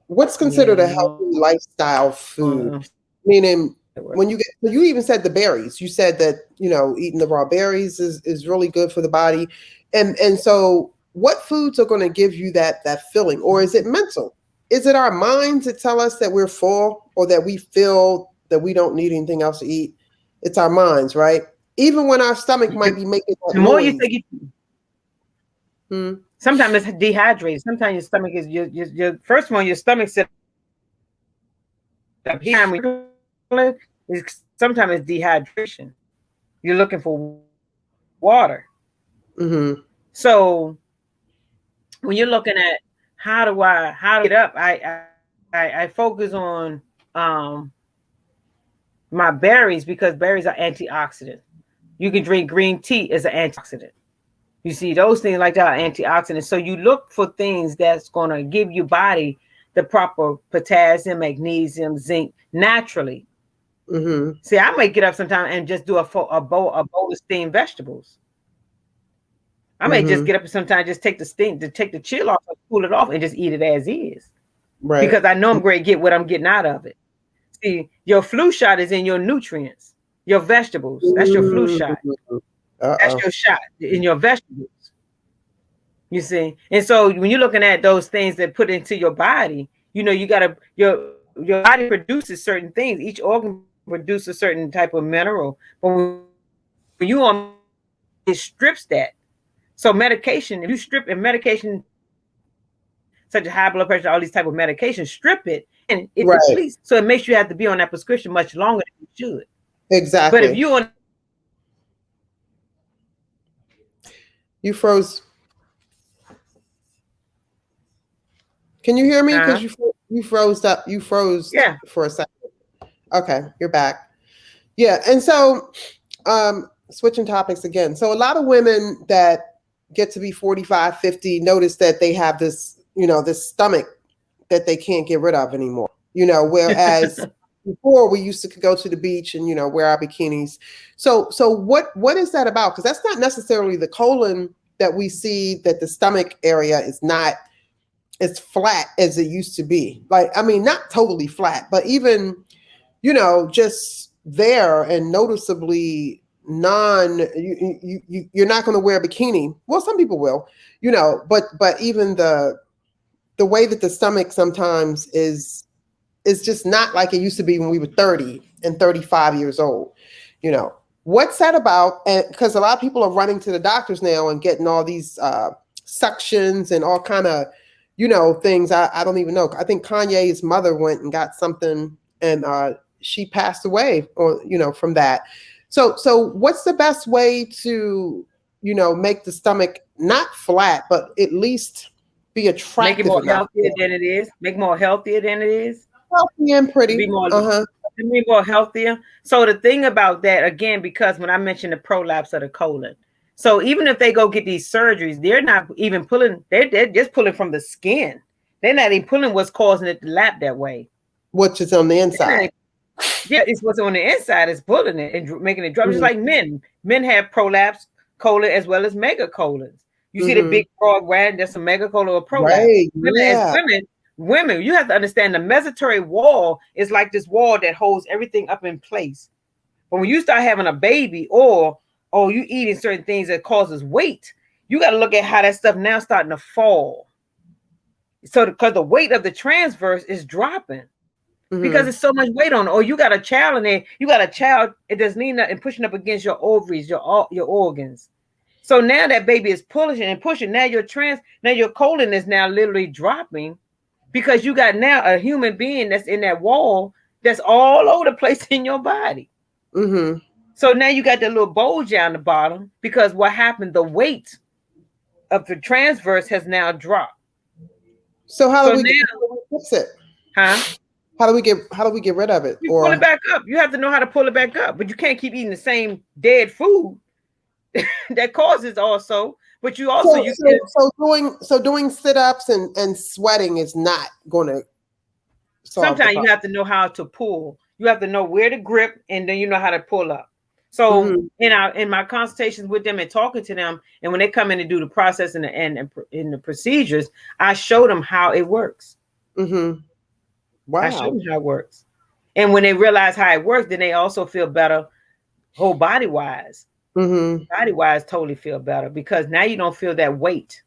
What's considered a healthy lifestyle food? Meaning when you even said the berries, you said that, eating the raw berries is really good for the body. And so what foods are going to give you that feeling, or is it mental? Is it our minds that tell us that we're full or that we feel that we don't need anything else to eat? It's our minds, right? Even when our stomach might be making that The more noise. you take it, sometimes it's dehydrated. Sometimes your stomach is your first one. Your stomach set up here. Sometimes it's dehydration. You're looking for water. Mm-hmm. So when you're looking at how to get up, I focus on my berries, because berries are antioxidant. You can drink green tea as an antioxidant. You see, those things like that are antioxidants. So you look for things that's going to give your body the proper potassium, magnesium, zinc naturally. Mm-hmm. See, I might get up sometime and just do a bowl of steamed vegetables. I may just get up and sometimes just take the chill off, and cool it off, and just eat it as is. Right. Because I know I'm going to get what I'm getting out of it. See, your flu shot is in your nutrients, your vegetables. That's your flu shot. That's your shot in your vegetables. You see, and so when you're looking at those things that put into your body, you know, you gotta your body produces certain things. Each organ produces a certain type of mineral, but when you on, it strips that. So medication, if you strip a medication such as high blood pressure, all these type of medications, strip it and it depletes. So it makes you have to be on that prescription much longer than you should. Exactly. But if you on, you froze. Can you hear me? Because you froze up. You froze for a second. Okay, you're back. Yeah, and so switching topics again. So a lot of women that get to be 45, 50 notice that they have this, you know, this stomach that they can't get rid of anymore. You know, whereas before we used to go to the beach and, you know, wear our bikinis. So what is that about? Because that's not necessarily the colon that we see, that the stomach area is not as flat as it used to be. Like, I mean, not totally flat, but even, you know, just there and noticeably you're not going to wear a bikini. Well, some people will, you know, but even the way that the stomach sometimes is just not like it used to be when we were 30 and 35 years old. You know, what's that about? And because a lot of people are running to the doctors now and getting all these suctions and all kind of, you know, things. I don't even know. I think Kanye's mother went and got something, and she passed away, or, you know, from that. So what's the best way to, you know, make the stomach not flat, but at least be attractive? Make it more healthier than it is. Make more healthier than it is. Healthy and pretty. Be more healthier. So the thing about that, again, because when I mentioned the prolapse of the colon, so even if they go get these surgeries, they're not even pulling, they're just pulling from the skin. They're not even pulling what's causing it to lap that way. Which is on the inside. Yeah, it's what's on the inside is pulling it and making it drop. Just like men. Men have prolapse colon as well as megacolons. You see the big broad red, that's a megacolon or prolapse. Right. Women, you have to understand the mesenteric wall is like this wall that holds everything up in place. But when you start having a baby, or you eating certain things that causes weight, you got to look at how that stuff now starting to fall. So because the weight of the transverse is dropping because it's so much weight on it. Or you got a child in there, it doesn't need nothing pushing up against your ovaries, your organs. So now that baby is pushing and pushing. Now your colon is now literally dropping, because you got now a human being that's in that wall that's all over the place in your body. So now you got that little bulge down the bottom, because what happened, the weight of the transverse has now dropped. So how do we fix it? Huh? How do we get rid of it? You pull it back up. You have to know how to pull it back up, but you can't keep eating the same dead food that causes also. But you also doing sit-ups and sweating is not going to solve. Sometimes you have to know how to pull. You have to know where to grip, and then you know how to pull up. So in my consultations with them and talking to them, and when they come in to do the process and the procedures, I show them how it works. Wow. I show them how it works. And when they realize how it works, then they also feel better whole body wise. Body wise totally feel better, because now you don't feel that weight.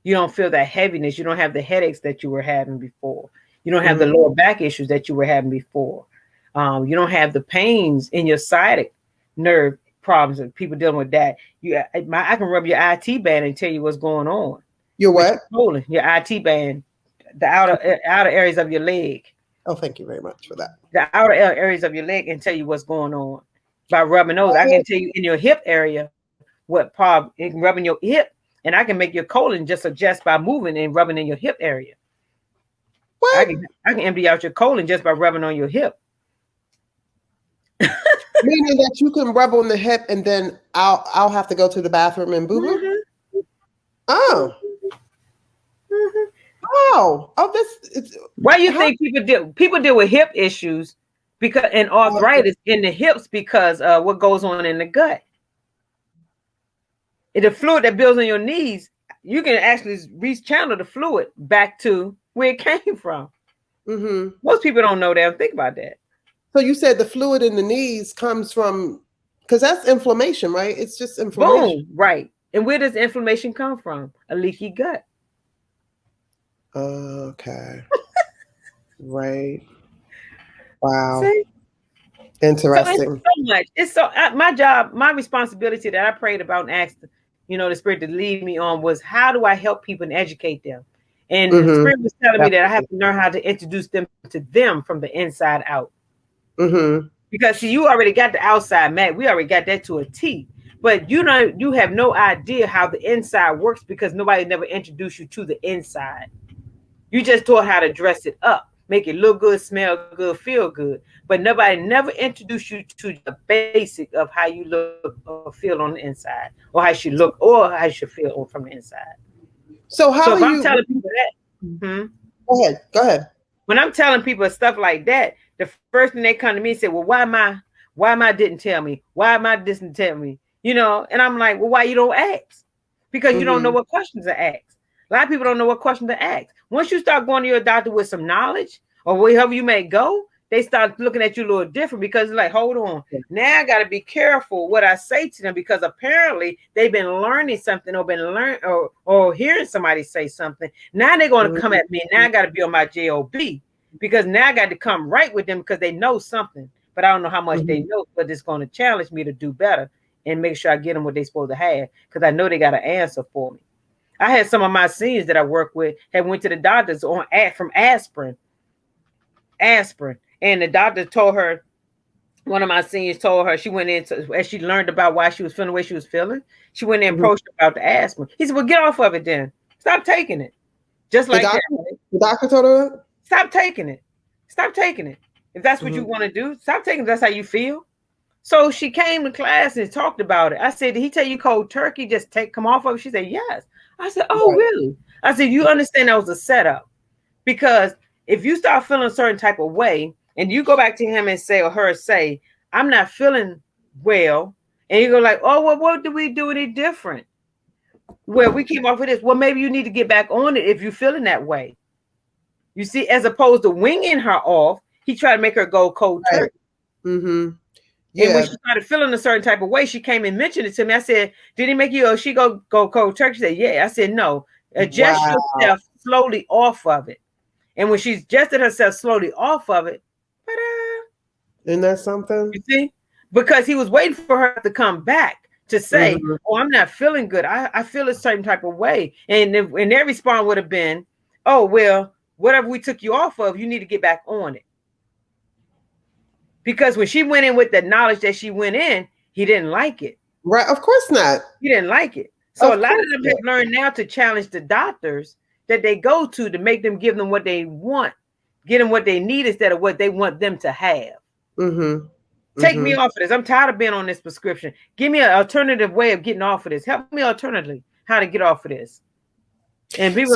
You don't feel that heaviness. You don't have the headaches that you were having before. You don't have the lower back issues that you were having before. You don't have the pains in your sciatic nerve problems and people dealing with that. I can rub your IT band and tell you what's going on. Your what? Your IT band, the outer areas of your leg. Oh, thank you very much for that. The outer areas of your leg and tell you what's going on by rubbing those. I can tell you in your hip area what problem, rubbing your hip, and I can make your colon just adjust by moving and rubbing in your hip area. What? I can empty out your colon just by rubbing on your hip. Meaning that you can rub on the hip and then I'll have to go to the bathroom and boo boo. Mm-hmm. Oh. Mm-hmm. Oh, this. Why do you think people deal with hip issues because and arthritis in the hips because what goes on in the gut? The fluid that builds on your knees, you can actually rechannel the fluid back to where it came from. Mm-hmm. Most people don't know that. Think about that. So you said the fluid in the knees comes from, because that's inflammation, right? It's just inflammation. Boom, right. And where does inflammation come from? A leaky gut. Okay. Right. Wow. See? Interesting. It's so my job, my responsibility that I prayed about and asked, the Spirit to lead me on was how do I help people and educate them? And the Spirit was telling me that I have to learn how to introduce them to them from the inside out. Mm-hmm. Because see, you already got the outside mat. We already got that to a T. But you have no idea how the inside works because nobody never introduced you to the inside. You just taught how to dress it up, make it look good, smell good, feel good. But nobody never introduced you to the basic of how you look or feel on the inside, or how you should look, or how you should feel from the inside. So if I'm telling people that, Go ahead. When I'm telling people stuff like that, the first thing they come to me and say, "Well, why am I didn't tell me? Why am I didn't tell me?" And I'm like, "Well, why you don't ask? Because you don't know what questions to ask. A lot of people don't know what questions to ask. Once you start going to your doctor with some knowledge, or wherever you may go, they start looking at you a little different because it's like, hold on, now I got to be careful what I say to them because apparently they've been learning something or hearing somebody say something. Now they're going to come at me. Now I got to be on my JOB because now I got to come right with them because they know something, but I don't know how much they know, but it's going to challenge me to do better and make sure I get them what they're supposed to have because I know they got an answer for me. I had some of my seniors that I work with had went to the doctors from aspirin. And the doctor told her, one of my seniors told her, she went in as she learned about why she was feeling the way she was feeling. She went in and approached her about the aspirin. He said, well, get off of it then. Stop taking it. Just like that. The doctor told her? Stop taking it. Stop taking it. If that's what you want to do, stop taking it. That's how you feel. So she came to class and talked about it. I said, did he tell you cold turkey? Just come off of it? She said, yes. I said, oh, really? I said, you understand that was a setup. Because if you start feeling a certain type of way and you go back to him and say, or her say, I'm not feeling well. And you go like, oh, well, what do we do any different? Well, we came off with this. Well, maybe you need to get back on it if you're feeling that way. You see, as opposed to winging her off, he tried to make her go cold turkey. Mm-hmm. Yeah. And when she started feeling a certain type of way, she came and mentioned it to me. I said, did he make you, or she go cold turkey? She said, yeah. I said, no, adjust yourself slowly off of it. And when she's adjusted herself slowly off of it, ta-da. Isn't that something? You see? Because he was waiting for her to come back to say, oh, I'm not feeling good. I feel a certain type of way. And their response would have been, oh, well, whatever we took you off of, you need to get back on it. Because when she went in with the knowledge that she went in, he didn't like it. Right. Of course not. He didn't like it. So a lot of them have learned now to challenge the doctors that they go to make them give them what they want, get them what they need instead of what they want them to have. Take me off of this. I'm tired of being on this prescription. Give me an alternative way of getting off of this. Help me alternatively how to get off of this. And people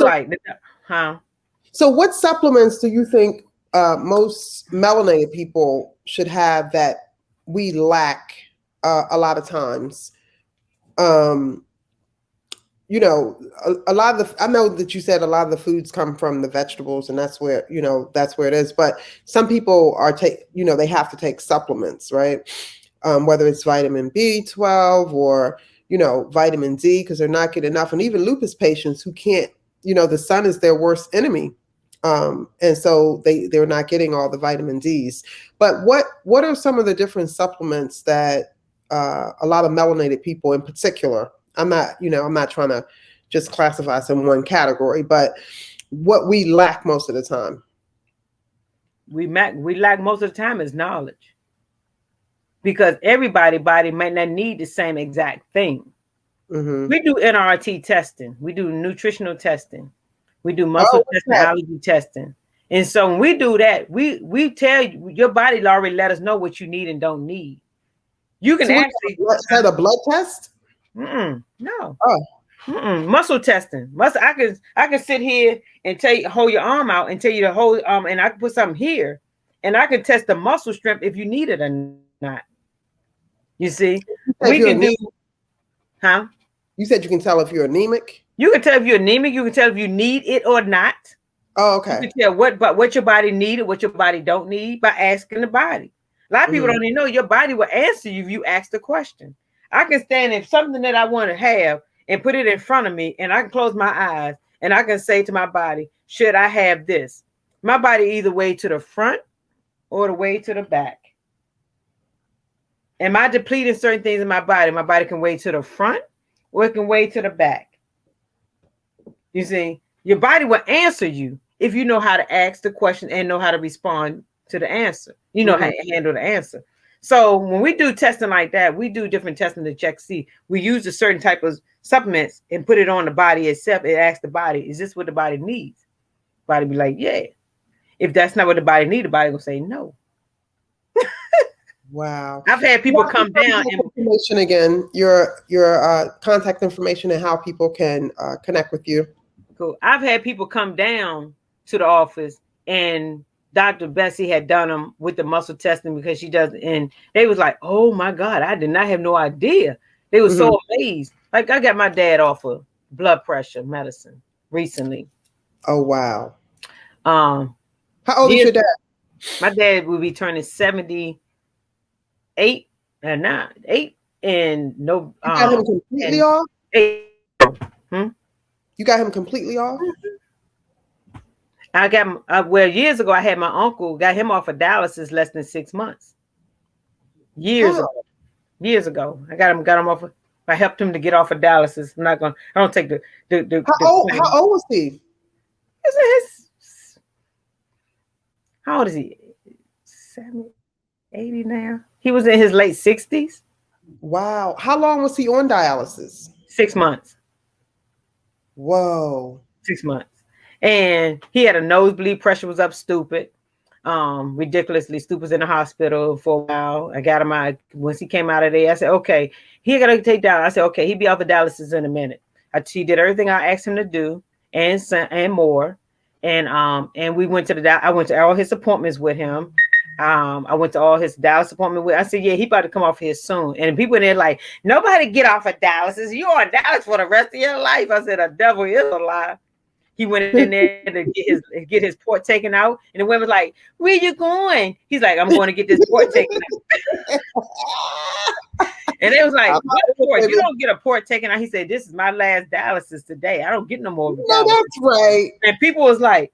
So what supplements do you think most melanated people should have that we lack a lot of times? A lot of I know that you said a lot of the foods come from the vegetables and that's where it is. But some people they have to take supplements, right? Whether it's vitamin B12 or, vitamin D, because they're not getting enough. And even lupus patients who can't the sun is their worst enemy. And so they're not getting all the vitamin D's. But what are some of the different supplements that a lot of melanated people in particular, I'm not trying to just classify us in one category, but what we lack most of the time? We lack most of the time is knowledge, because everybody's body might not need the same exact thing. Mm-hmm. We do NRT testing. We do nutritional testing. We do muscle testing, allergy testing. And so when we do that, we tell you, your body already let us know what you need and don't need. You can actually set a blood test. No. Oh. Muscle testing. I can sit here and tell you, hold your arm out and tell you to hold and I can put something here, and I can test the muscle strength if you need it or not. You see, we can do. Huh? You said you can tell if you're anemic. You can tell if you're anemic. You can tell if you need it or not. Oh, okay. You can tell what your body needed, what your body don't need by asking the body. A lot of people don't even know your body will answer you if you ask the question. I can stand in something that I want to have and put it in front of me, and I can close my eyes and I can say to my body, should I have this? My body either way to the front or the way to the back. Am I depleting certain things in my body? My body can weigh to the front or it can weigh to the back. You see, your body will answer you if you know how to ask the question and know how to respond to the answer. You know how to handle the answer. So when we do testing like that, we do different testing to check, see, we use a certain type of supplements and put it on the body itself. It asks the body, is this what the body needs? Body be like, yeah. If that's not what the body needs, the body will say no. Wow. I've had people come down and information again, your contact information and how people can connect with you. Cool. I've had people come down to the office and Dr. Bessie had done them with the muscle testing because she does, and they was like, oh my God, I did not have no idea. They were so amazed. Like I got my dad off of blood pressure medicine recently. Oh wow. How old is your dad? My dad will be turning 78 and 8 and no. You got him completely off? 8. You got him completely off? I got years ago I had my uncle, got him off of dialysis less than 6 months. Years ago. I got him off of, I helped him to get off of dialysis. I don't take the how old was he? How old is he? 80 now. He was in his late 60s. Wow. How long was he on dialysis? 6 months. Whoa. 6 months. And he had a nosebleed, pressure was up stupid. Ridiculously stupid, was in the hospital for a while. I got him out. Once he came out of there, I said, okay, he got to take down. I said, okay, he'll be off the dialysis in a minute. He did everything I asked him to do and more. And we went to I went to all his appointments with him. I went to all his dialysis appointment with. I said, yeah, he about to come off here soon. And people in there like, nobody get off of dialysis. You on dialysis for the rest of your life. I said, the devil is a lie. He went in there to get his port taken out, and the woman was like, "Where you going?" He's like, "I'm going to get this port taken out." And they was like, "What port? You don't get a port taken out." He said, "This is my last dialysis today. I don't get no more." No, that's right. And people was like,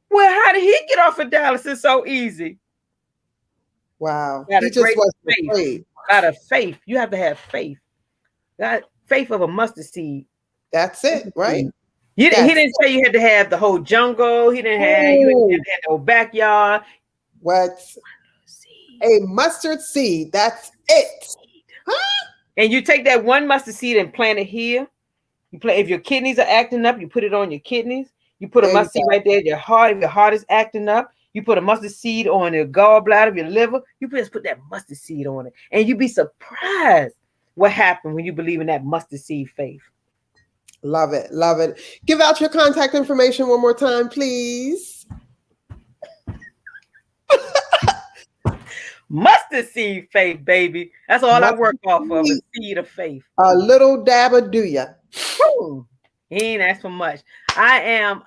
"Well, how did he get off of dialysis so easy?" Wow, he just wasn't afraid. Out of faith, you have to have faith. That faith of a mustard seed. That's it, right? He didn't say you had to have the whole jungle. He didn't have you had to have the whole backyard. What? A mustard seed. That's it. Huh? And you take that one mustard seed and plant it here. If your kidneys are acting up, you put it on your kidneys. You put a mustard seed right there. Your heart, if your heart is acting up, you put a mustard seed on your gallbladder, your liver. You just put that mustard seed on it, and you'd be surprised what happened when you believe in that mustard seed faith. Love it. Love it. Give out your contact information one more time, please. Mustard seed faith, baby. That's all I work off of, is seed of faith. A little dab of do ya. He ain't asked for much. I am,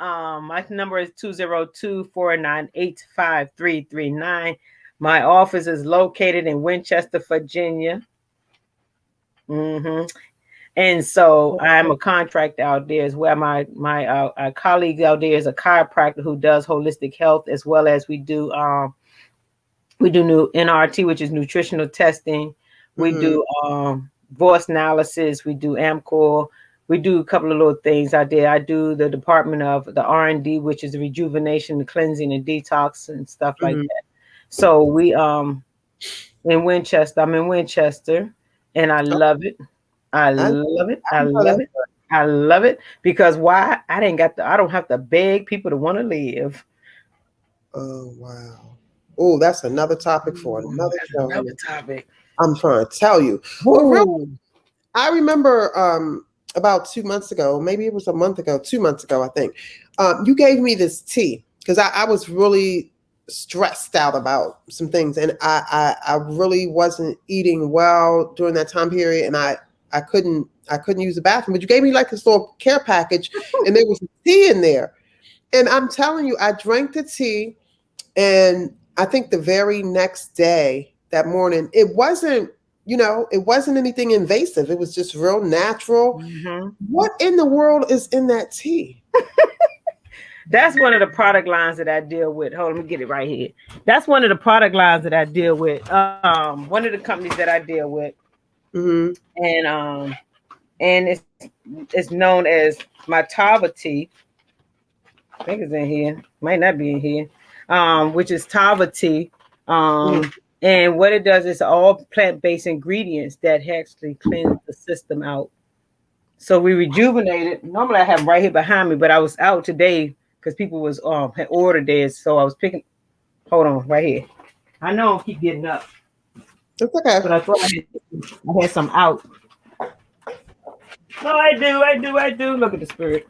my number is 202-498-5339. My office is located in Winchester, Virginia. And so I'm a contractor out there as well. My colleague out there is a chiropractor who does holistic health, as well as we do new NRT, which is nutritional testing. We do voice analysis. We do AMCOR. We do a couple of little things out there. I do the department of the R&D, which is the rejuvenation, the cleansing, and detox and stuff like that. So we in Winchester. I'm in Winchester, and I love it. I love it. I love it. I love it because why? I don't have to beg people to want to live. Oh wow. Oh, that's another topic for another show. Another topic. I'm trying to tell you. Well, I remember about 2 months ago, maybe it was a month ago, 2 months ago, I think. You gave me this tea because I was really stressed out about some things, and I really wasn't eating well during that time period, and I couldn't use the bathroom. But you gave me like this little care package, and there was a tea in there. And I'm telling you, I drank the tea, and I think the very next day, that morning, it wasn't anything invasive. It was just real natural. What in the world is in that tea? That's one of the product lines that I deal with. Hold on, let me get it right here. That's one of the product lines that I deal with. One of the companies that I deal with, and it's known as my Tava tea. I think it's in here. Might not be in here. Which is Tava tea. And what it does is all plant-based ingredients that actually cleanse the system out. So we rejuvenate it. Normally I have them right here behind me, but I was out today because people was had ordered this. So I was picking. Hold on, right here. I know I keep getting up. It's okay. But I thought I had some out. No, I do. Look at the spirit.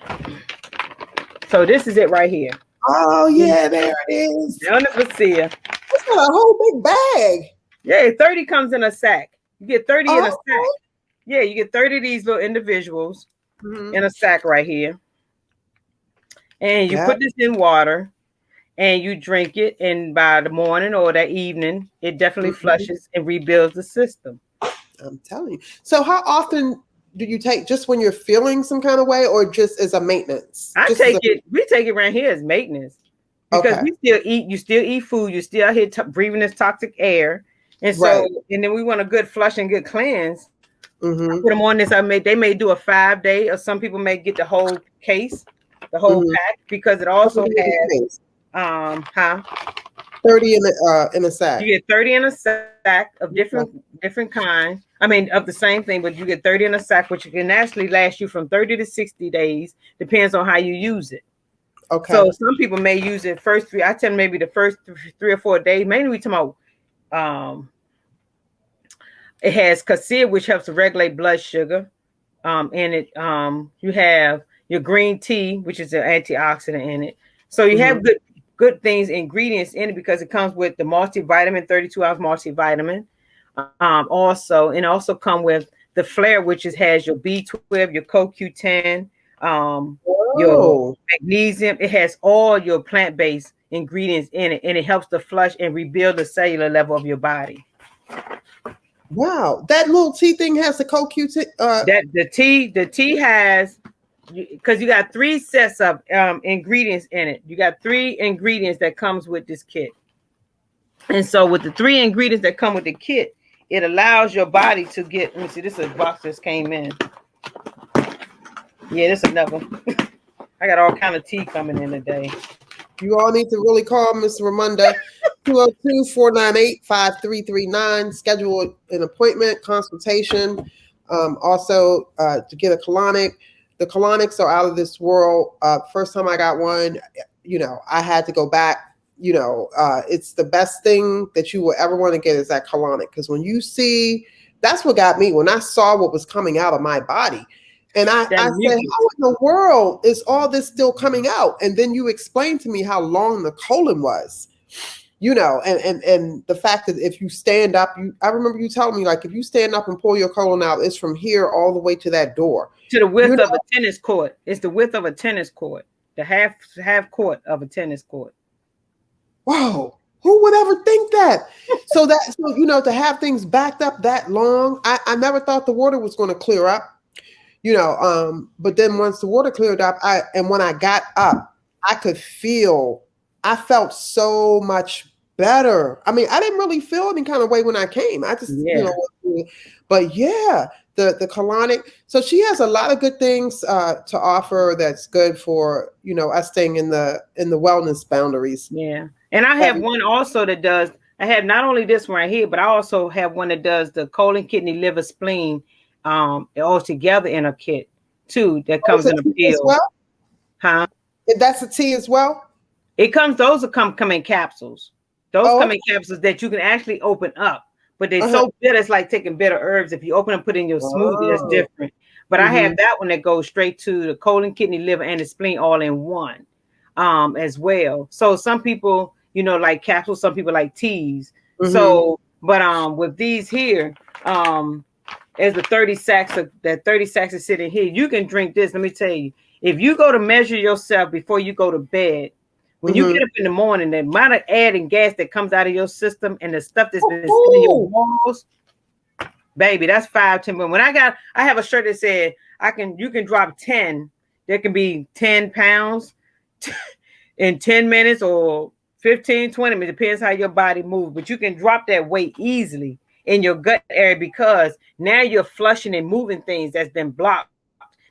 So this is it right here. Oh yeah, there it is. On the Basia. It's got a whole big bag. Yeah, 30 comes in a sack. You get 30 in a sack. Yeah, you get 30 of these little individuals in a sack right here. And you put this in water and you drink it. And by the morning or that evening, it definitely flushes and rebuilds the system. I'm telling you. So how often do you take, just when you're feeling some kind of way, or just as a maintenance? We take it around here as maintenance. Because you still eat food, you still out here breathing this toxic air. And so, and then we want a good flush and good cleanse. I put them on this. They may do a 5-day, or some people may get the whole case, the whole pack, because it also has 30 in a sack. You get 30 in a sack of different kinds. I mean, of the same thing, but you get 30 in a sack, which can actually last you from 30 to 60 days. Depends on how you use it. Okay. So some people may use it first 3. I tell them maybe the first 3 or 4 days. Mainly we talk about it has cassia, which helps to regulate blood sugar. In it, you have your green tea, which is an antioxidant in it. So you have good things, ingredients in it, because it comes with the multivitamin, 32-ounce multivitamin. Also come with the Flare, which has your B12, your CoQ10. Your magnesium. It has all your plant-based ingredients in it, and it helps to flush and rebuild the cellular level of your body. Wow, that little tea thing has the CoQ10. That the tea has, because you got 3 sets of ingredients in it. You got 3 ingredients that comes with this kit, and so with the 3 ingredients that come with the kit, it allows your body to get. Let me see. This is a box that came in. Yeah, this is another. I got all kind of tea coming in today. You all need to really call Miss Romunda, 202-498-5339. Schedule an appointment, consultation. Also, to get a colonic. The colonics are out of this world. First time I got one, I had to go back. It's the best thing that you will ever want to get is that colonic. Because when you see, that's what got me. When I saw what was coming out of my body. And I said, how in the world is all this still coming out? And then you explained to me how long the colon was, and the fact that if you stand up, I remember you telling me, like, if you stand up and pull your colon out, it's from here all the way to that door. To the width of a tennis court. It's the width of a tennis court, the half court of a tennis court. Whoa. Who would ever think that? So to have things backed up that long, I never thought the water was going to clear up. But then once the water cleared up, when I got up, I felt so much better. I mean, I didn't really feel any kind of way when I came. I just, but yeah, the colonic. So she has a lot of good things to offer that's good for, us staying in the wellness boundaries. Yeah. And I have one also that does, I have not only this one right here, but I also have one that does the colon, kidney, liver, spleen, all together in a kit too, that comes in a pill. Well? Huh? That's a tea as well? Those come in capsules. Those come in capsules that you can actually open up, but they're so bitter. It's like taking bitter herbs. If you open and put in your smoothie, that's different. But I have that one that goes straight to the colon, kidney, liver, and the spleen all in one, as well. So some people, like capsules. Some people like teas. So, but with these here, as the 30 sacks is sitting here, you can drink this. Let me tell you, if you go to measure yourself before you go to bed. When you get up in the morning, the amount of air and gas that comes out of your system and the stuff that's been sitting in your walls, baby, that's 5-10. But when I have a shirt that said you can drop 10. There can be 10 pounds in 10 minutes or 15, 20 minutes. It depends how your body moves, but you can drop that weight easily in your gut area because now you're flushing and moving things that's been blocked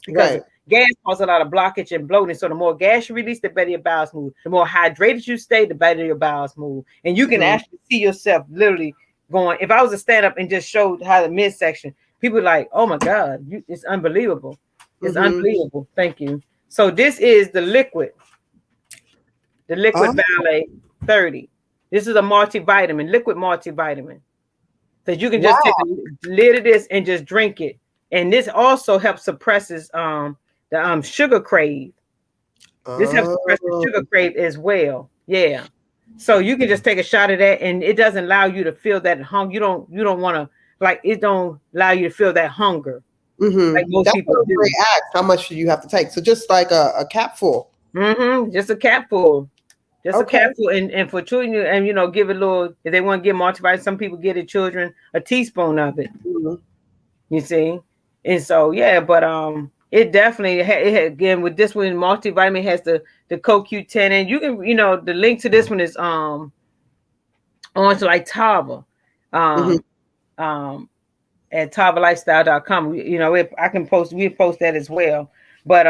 because gas causes a lot of blockage and bloating. So the more gas you release, the better your bowels move. The more hydrated you stay, the better your bowels move. And you can actually see yourself literally going. If I was to stand up and just show how the midsection, people are like, oh my God, it's unbelievable. It's unbelievable. Thank you. So this is the liquid Valet 30. This is a multivitamin, liquid multivitamin. So you can just take a lid of this and just drink it. And this also helps suppresses the sugar crave. This helps suppress the sugar crave as well. Yeah. So you can just take a shot of that, and it doesn't allow you to feel that hunger. You don't want to it don't allow you to feel that hunger. Like most people do. Ask, how much do you have to take? So just like a capful. Just a capful. Just a capful, and for children, and give it a little. If they want to give multivitamin, some people give their children a teaspoon of it. You see, and so but it definitely again with this one multivitamin has the CoQ10, and you can the link to this one is on to like Tava, at TavaLifestyle.com. I can post that as well, but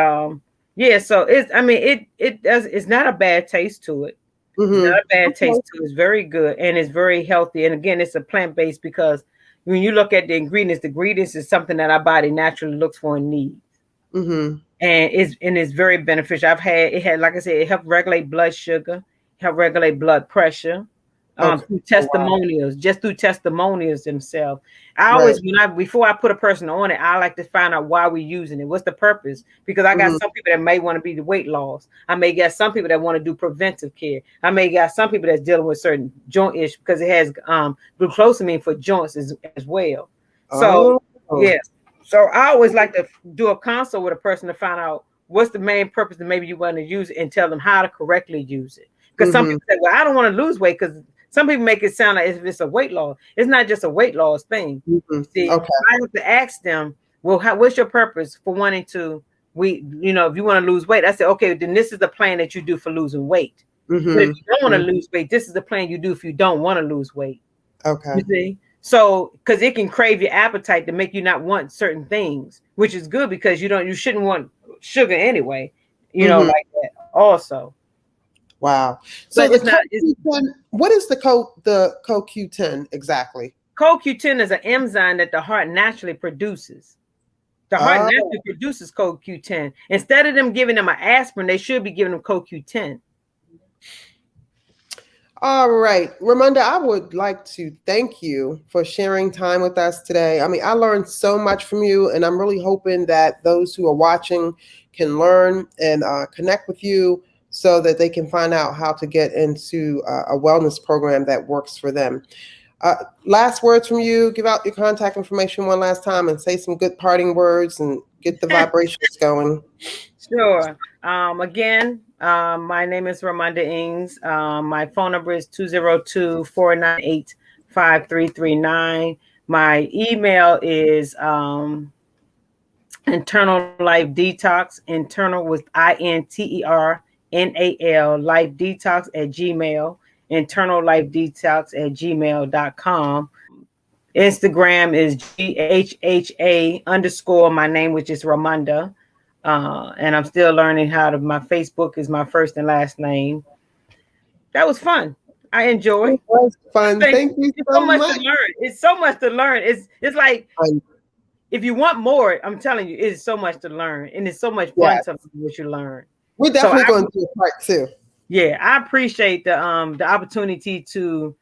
so it's not a bad taste to it. It's not a bad taste to it. It's very good and it's very healthy. And again, it's a plant-based because when you look at the ingredients is something that our body naturally looks for and needs. And it's very beneficial. Like I said, it helps regulate blood sugar, help regulate blood pressure. Through testimonials, just through testimonials themselves. I always, before I put a person on it, I like to find out why we're using it. What's the purpose? Because I got some people that may want to be the weight loss. I may get some people that want to do preventive care. I may get some people that's dealing with certain joint issues because it has glucosamine for joints as well. So so I always like to do a consult with a person to find out what's the main purpose that maybe you want to use it and tell them how to correctly use it. Because some people say, well, I don't want to lose weight because some people make it sound like if it's a weight loss. It's not just a weight loss thing. See, I have to ask them, well, what's your purpose for wanting to, if you want to lose weight, I say, okay, then this is the plan that you do for losing weight. But if you don't want to lose weight, this is the plan you do if you don't want to lose weight. You see? So, because it can crave your appetite to make you not want certain things, which is good because you shouldn't want sugar anyway, like that also. Wow. So what is the CoQ10 exactly? CoQ10 is an enzyme that the heart naturally produces. The heart naturally produces CoQ10. Instead of them giving them an aspirin, they should be giving them CoQ10. All right. Romunda, I would like to thank you for sharing time with us today. I mean, I learned so much from you, and I'm really hoping that those who are watching can learn and connect with you so that they can find out how to get into a wellness program that works for them. Last words from you. Give out your contact information one last time and say some good parting words and get the vibrations going. Sure. Again, my name is Romunda Ings. My phone number is 202-498-5339. My email is Internal Life Detox, internal with INTERNAL, Life Detox at Gmail, internal life detox at gmail.com. Instagram is GHHA underscore my name, which is Romunda. And I'm still learning how to, my Facebook is my first and last name. That was fun. I enjoy. It was fun. Thank you It's so so much much. to learn. It's so much to learn. It's like, if you want more, I'm telling you, it's so much to learn, and it's so much fun to learn what you learn. We're definitely going to do a part 2. Yeah, I appreciate the opportunity to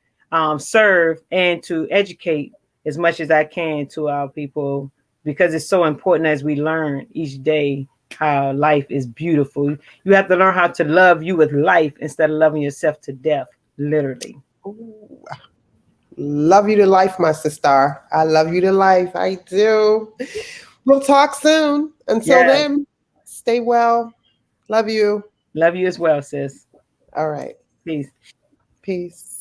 serve and to educate as much as I can to our people, because it's so important as we learn each day how life is beautiful. You have to learn how to love you with life instead of loving yourself to death, literally. Ooh. Love you to life, my sister. I love you to life. I do. We'll talk soon. Until then, stay well. Love you. Love you as well, sis. All right. Peace. Peace.